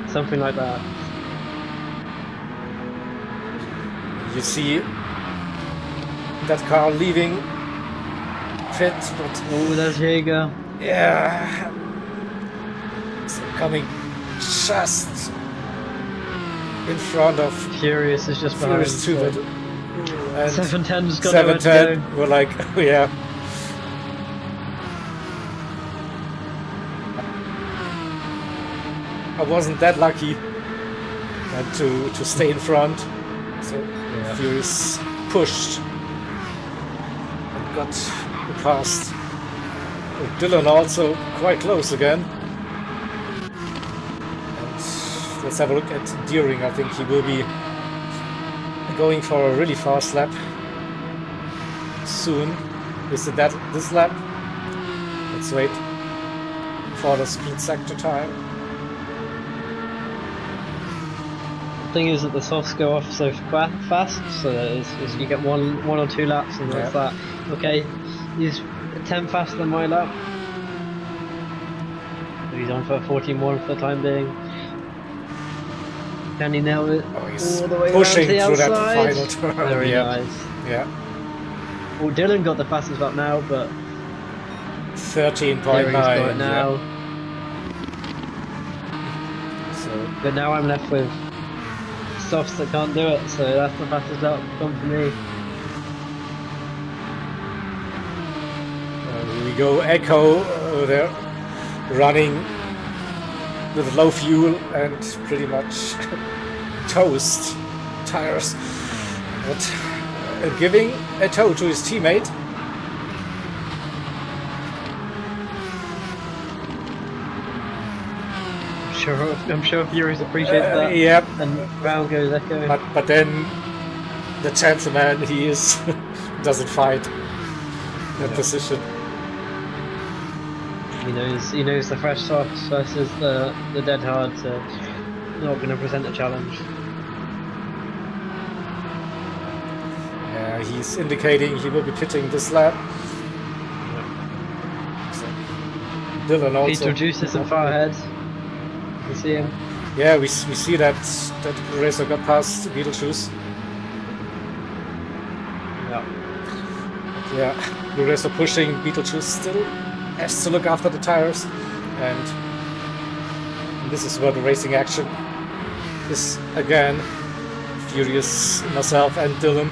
Something like that. You see that car leaving pit, but oh, there's Jaeger. yeah, so coming just in front of Furious is just behind. Furious too, but and 710's got 710. We're like, oh, yeah. I wasn't that lucky to stay in front, so Yeah. Furious pushed and got past. Dylan also quite close again. And let's have a look at Deering. I think he will be going for a really fast lap soon. Is it this lap? Let's wait for the speed sector time. The thing is that the softs go off so fast, so that is you get one or two laps, and that's that. Okay, he's 10 faster than my lap. So he's on for 14.1 for the time being. Can he nail it Oh, he's all the way pushing around to the through outside? that final turn. Very Yeah. nice. Yeah. Well, Dylan got the fastest lap now, but 13.9. Thierry's got it now. Yeah. So But now I'm left with softs that can't do it, so that's the fastest lap gone for me. here we go. Echo there, running with low fuel and pretty much toast tires, but giving a tow to his teammate. I'm sure Furious appreciates that. Yep. And round goes Echo. But then the gentleman he is doesn't fight that position. He knows the fresh softs versus the dead hard, so not going to present a challenge. Yeah, he's indicating he will be pitting this lap. So, Dylan also. Beetlejuice isn't far ahead. You see him. Yeah, we see that racer got past Beetlejuice. Yeah, the racer pushing. Beetlejuice still has to look after the tires, and this is where the racing action is again. Furious, myself, and Dylan.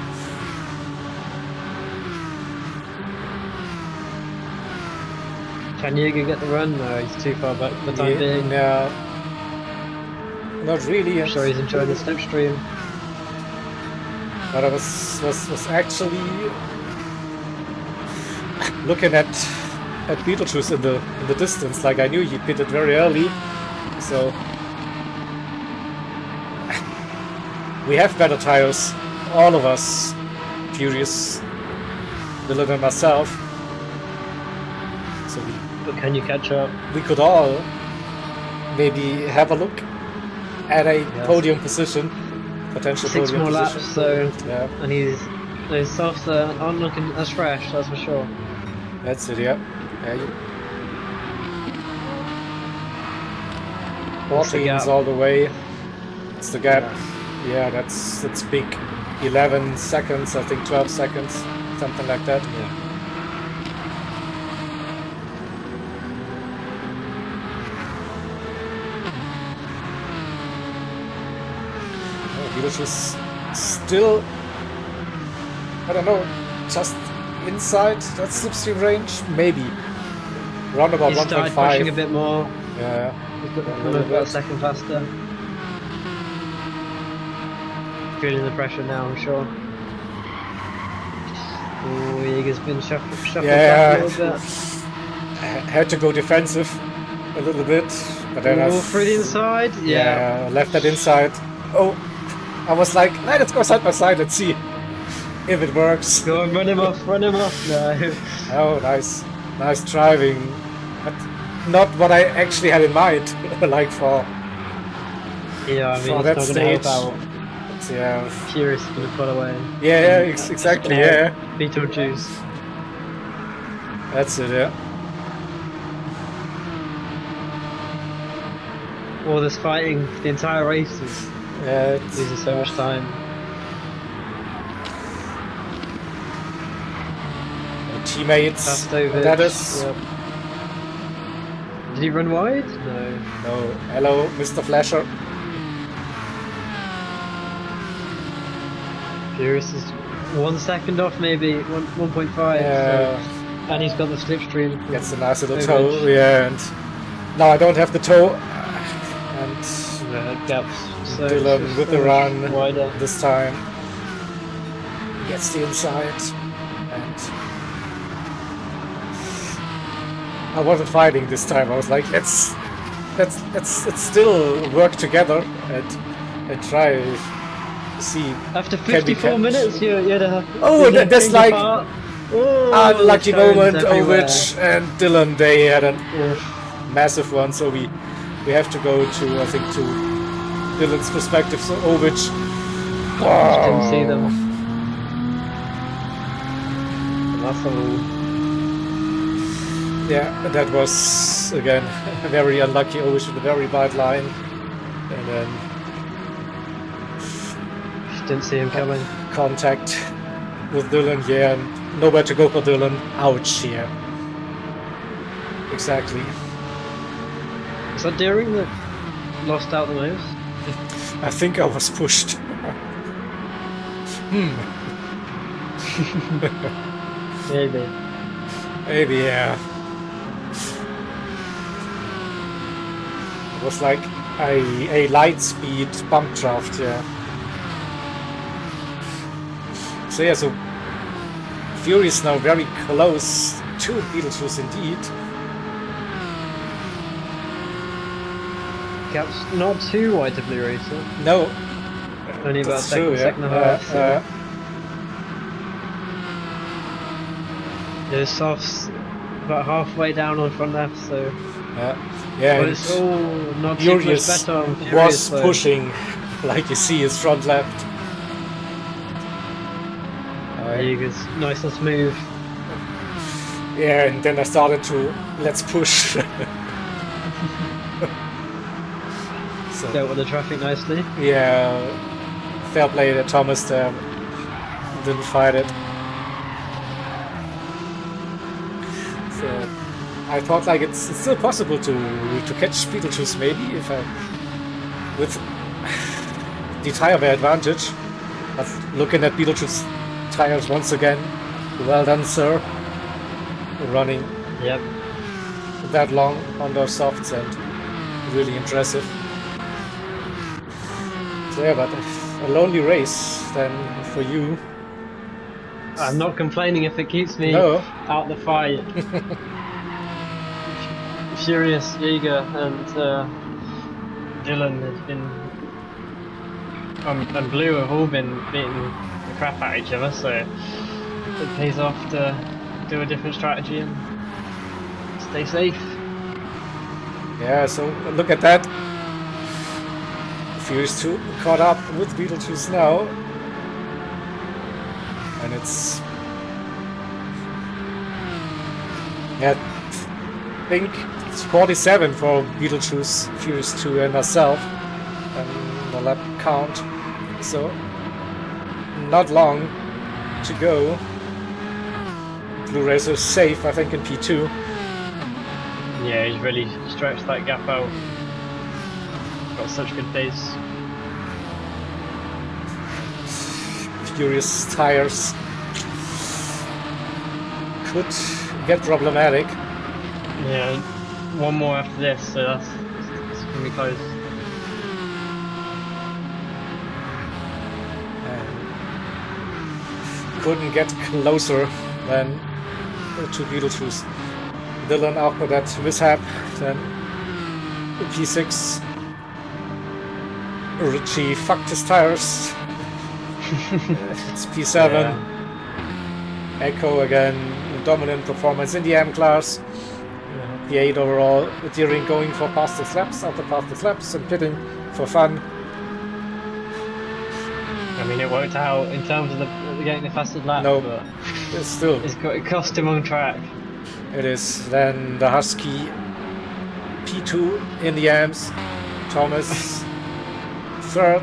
Can Jäger get the run? No, he's too far back for the time being. No, not really. I'm sure he's enjoying the slipstream. But I was actually looking at Beetlejuice in the distance. Like I knew he pitted very early, so we have better tires, all of us, Furious, Dylan and myself. So But can you catch up? we could all maybe have a look at a podium position, potential 6 podium more laps, position. so Yeah, and those softs aren't looking as fresh, that's for sure. that's it. Yeah, yeah. What's the 14s gap? all the way. It's the gap. Yeah, that's big. 11 seconds, I think 12 seconds, something like that. Yeah. Beetlejuice still, I don't know, just inside that slipstream range, maybe. Round about He started pushing a 1.5. bit more. Yeah. He's got A little about a bit. second faster. Feeling the pressure now, I'm sure. Oh, Jäger's been shuffled Yeah. back a little bit. Had to go defensive a little bit, but then All through the inside? Yeah. left that inside. Oh, I was like, nah, let's go side by side, let's see if it works. Go on, run him off, run him off. No. Oh, nice driving, but not what I actually had in mind, like for Yeah, I mean, for that it's not going stage. to help out. But yeah, Furious is going to pull away. yeah, exactly, yeah, Beetlejuice. that's it, yeah. All this fighting for the entire race is Yeah, losing so much time. teammates, Passed over. that is. Yep. Did he run wide? No. No, hello, Mr. Flasher. Furious is 1 second off, maybe 1.5. Yeah. So, and he's got the slipstream. Gets a nice little Overage. toe, yeah, and now I don't have the toe, and Gaps. So Dylan it's with the so much run wider. this time gets the inside, and I wasn't fighting this time. I was like, let's still work together and try to see. After Can we 54 catch? minutes, you're the. Oh, you're that's the like part. Oh, Unlucky stones moment. everywhere. Ovich and Dylan, they had a Yeah. massive one, so we have to go to, I think, to Dylan's perspective. So Ovich, Just didn't see them. That's all. yeah, that was again very unlucky. Ovich with a very bad line, and then Just didn't see him coming. contact with Dylan, yeah, and nowhere to go for Dylan. Ouch, yeah. Exactly. Is that Deering that lost out the most? I think I was pushed. Maybe. Maybe, yeah. It was like a light speed bump draft, yeah. So yeah, so Fury is now very close to Beetlejuice indeed. Gap's not too wide to Blue Racer. No. Only about That's true, second and a half. So. The soft's about halfway down on front left, so. Yeah, but it's all not too much better on Furious, was pushing, like you see, his front left. Jaeger's nice and smooth. Yeah, and then I started to let's push. So, dealt with the traffic nicely. Yeah, fair play that Thomas didn't fight it. So I thought like it's still possible to catch Beetlejuice maybe if I with the tire wear advantage. But looking at Beetlejuice tires once again, well done, sir. Running that long on those softs and really impressive. So yeah, but a lonely race then for you. I'm not complaining if it keeps me out the fight. Furious, Jaeger and Dylan have been and Blue have all been beating the crap out of each other, so it pays off to do a different strategy and stay safe. Yeah, so look at that. Furious 2 caught up with Beetlejuice now. And it's... yeah, I think it's 47 for Beetlejuice, Furious 2 and myself. And the lap count. So, not long to go. Blue Racer safe, I think, in P2. Yeah, he's really stretched that gap out. Got such good pace. Furious tires could get problematic. Yeah, one more after this, so it's gonna be close. Couldn't get closer than to Beetlejuice. Dylan after that mishap, then P6. Richie fucked his tires. It's P7. Yeah. Echo again, dominant performance in the M class. P8 overall. Deering going for fastest laps after fastest laps and pitting for fun. I mean, it worked out in terms of getting the fastest lap. No, but it's still. It cost him on track. It is. Then the Husky P2 in the M's. Thomas third.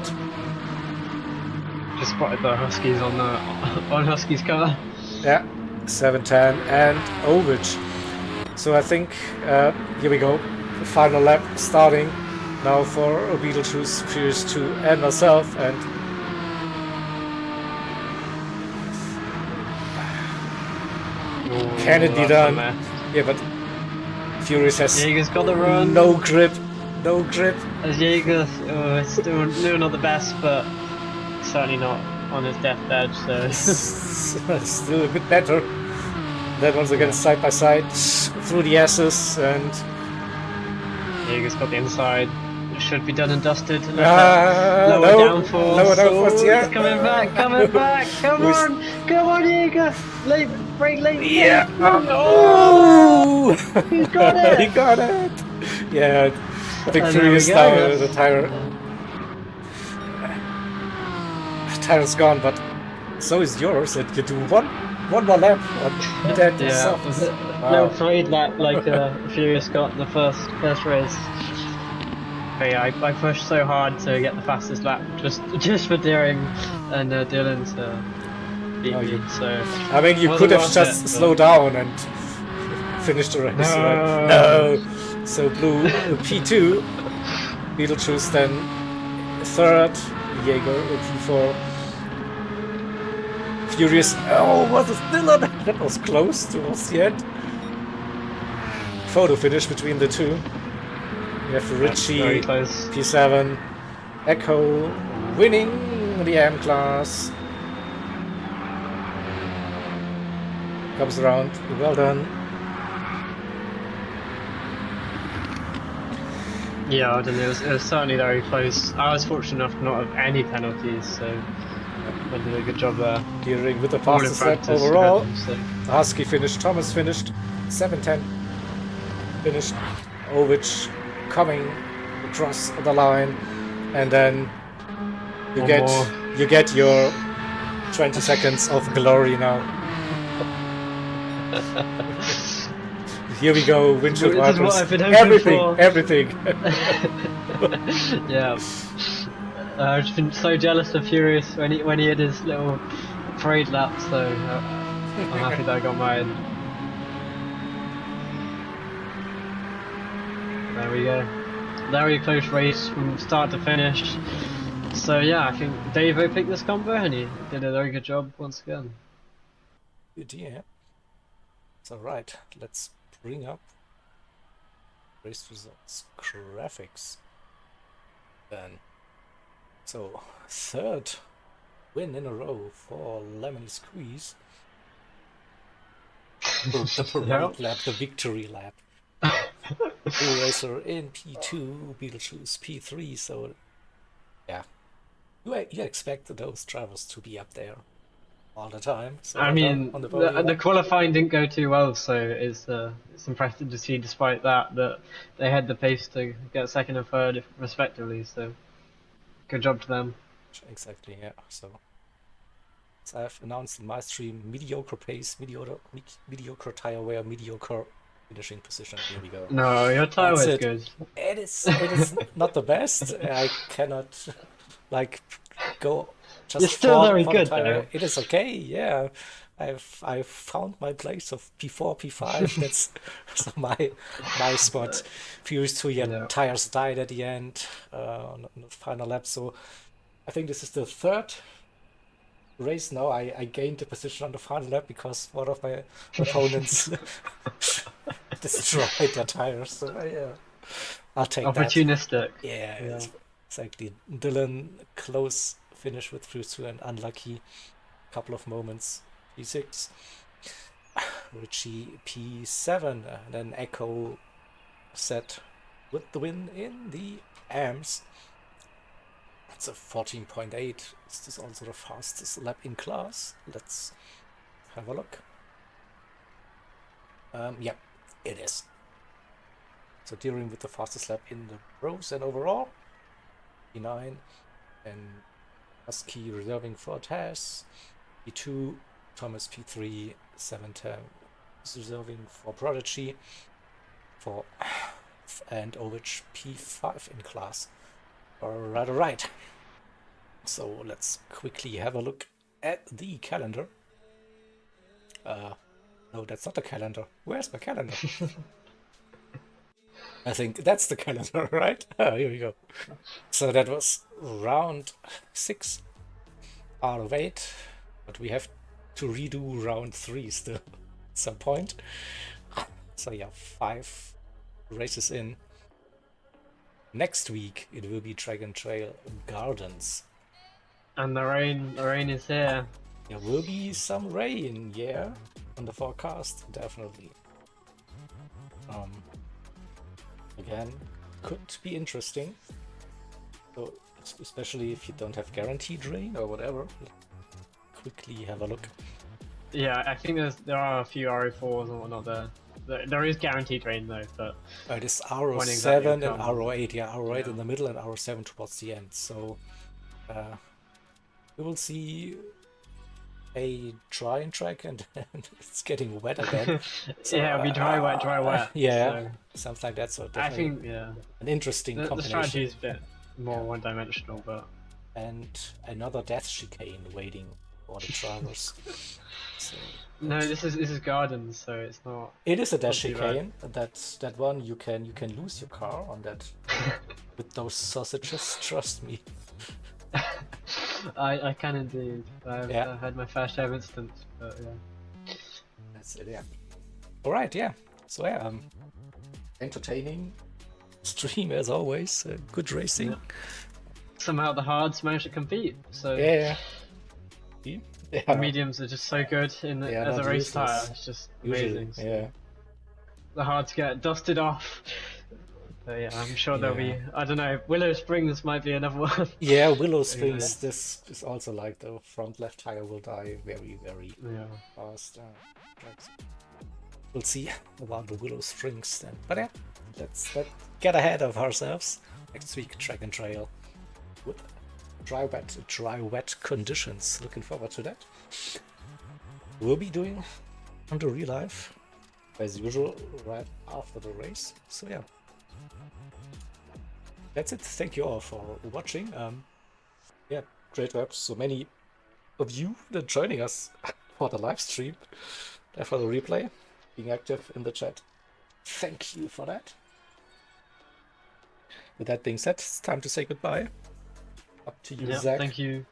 Just spotted the Huskies on Husky's car. Yeah, 710 and Ovich. So I think here we go. The final lap starting now for Beetlejuice, Furious 2 and myself, and can it be done? Yeah, but Furious has Jaeger's got the run. No grip. No grip. As Jaeger, it's still not the best, but certainly not on his deathbed, so still a bit better. That one's again side by side through the S's, and Jaeger's got the inside. It should be done and dusted. Lower downforce. Lower downforce, yeah. He's coming back, come on, Jaeger. Brake late. Yeah. Oh! He got it. He got it. Yeah. I think Furious now the tire's gone, but so is yours. And you do one more lap on that. Yeah, no afraid lap like Furious got in the first race. But yeah, I pushed so hard to get the fastest lap just for Deering and Dylan to beat No, me. So I mean, you wasn't could have worth just it, but- slowed down and finished the race, right? No. So blue P2, Beetlejuice then third, Jaeger P4. Furious. Oh, was it still on? That was close towards the end. Photo finish between the two. We have Richie, very close. P7, Echo winning the M class. Comes around. Well done. Yeah, I don't know. It was certainly very close. I was fortunate enough to not have any penalties, so I did a good job there. Deering with the All in fastest lap practice, overall. so. Husky finished. Thomas finished. 7:10 finished. Ovich coming across the line, and then you get your 20 seconds of glory now. Here we go, windshield This is what wipers. I've been hoping for. Everything. Yeah. I've just been so jealous of Furious when he had his little parade lap, so I'm happy that I got mine. There we go. Very close race from start to finish. So yeah, I think Davo picked this combo and he did a very good job once again. Good, yeah. So right, let's bring up race results graphics. Then, so third win in a row for Lemony Squeeze. The parade lap, the victory lap. Blue Racer in P2, Beetlejuice P3. So yeah, you expect those drivers to be up there all the time. So I mean, on the the qualifying didn't go too well, so it's impressive to see, despite that they had the pace to get second and third respectively. So good job to them. Exactly, yeah. So as I've announced in my stream, mediocre pace, mediocre tire wear, mediocre finishing position. Here we go. No, your tire was good. It is not the best. I cannot like go just. You're still very good though. though. It is okay, yeah. I've found my place of P4, P5. That's my spot. Furious 2, tires died at the end on the final lap. So I think this is the third race now. I gained the position on the final lap because one of my opponents destroyed their tires. So yeah, I'll take Opportunistic. that. Yeah, exactly. Dylan close finish with Furious 2 and unlucky couple of moments. P6. Richie P7 and then Echo set with the win in the AMS. It's a 14.8. Is this also the fastest lap in class? Let's have a look. Yeah, it is. So Deering with the fastest lap in the pros and overall. P9 and Husky reserving for Taz. P2, Thomas P3, 710 is reserving for Prodigy, and Ovich P5 in class. Alright. So let's quickly have a look at the calendar. No, that's not the calendar. Where's my calendar? I think that's the calendar, right? Oh, here we go. So that was round 6 out of 8, but we have to redo round 3 still at some point. So yeah, 5 races in. Next week it will be Dragon Trail Gardens. And the rain is here. There will be some rain, yeah, on the forecast, definitely. Again, could be interesting. So, especially if you don't have guaranteed rain or whatever. Quickly have a look. Yeah, I think there are a few RO4s and whatnot there. There is guaranteed rain though, but it is RO7 and RO8. Yeah, RO8 in the middle and RO7 towards the end. So we will see a drying track and it's getting wet again. So, yeah, it'll be dry, wet. Yeah, so something like that. So I think an interesting combination. The strategy is a bit more one-dimensional, but and another death chicane waiting for the drivers. So No, this is gardens, so it's not. it is a dash Not too bad. chicane. That one you can lose your car on that with those sausages. Trust me. I can indeed. Yeah. I've had my fair share of incidents, but yeah. That's it. Yeah. All right. Yeah. So yeah. Entertaining stream as always. Good racing. Yeah. Somehow the hards managed to compete. So Yeah. the Yeah. mediums are just so good in They are as a not race useless. tire. It's just Usually. amazing. So Yeah. the hards get dusted off. But yeah, I'm sure there'll Yeah. be. I don't know. Willow Springs might be another one. Yeah. Willow Yeah. Springs. This is also like the front left tire will die very Yeah. fast. We'll see about the Willow Springs then. But yeah, let's get ahead of ourselves. Next week, track and trail with dry wet conditions. Looking forward to that. We'll be doing on the real life as usual right after the race. So yeah, that's it. Thank you all for watching. Yeah, great to have so many of you that joining us for the live stream and for the replay, being active in the chat. Thank you for that. With that being said, it's time to say goodbye. Up to you, Yeah. Zach. Thank you.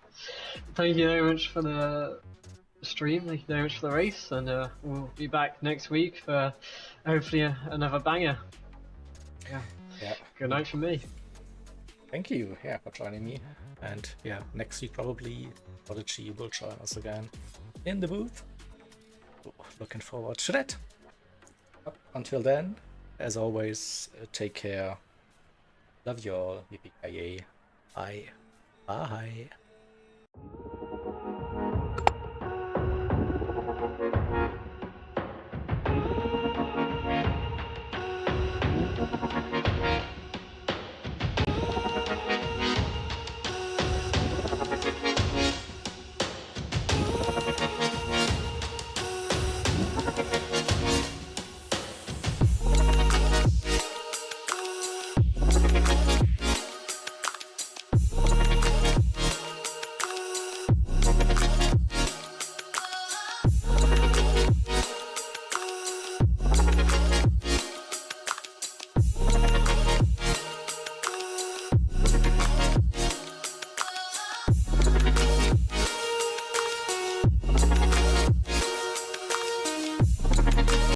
Thank you very much for the stream. Thank you very much for the race, and we'll be back next week for hopefully another banger. Yeah. Yeah. Good night from me. Thank you, yeah, for joining me. And yeah, next week probably Prodigy will join us again in the booth. Looking forward to that. Until then, as always, take care. Love you all. Yippee-ki-yay. Bye. Bye.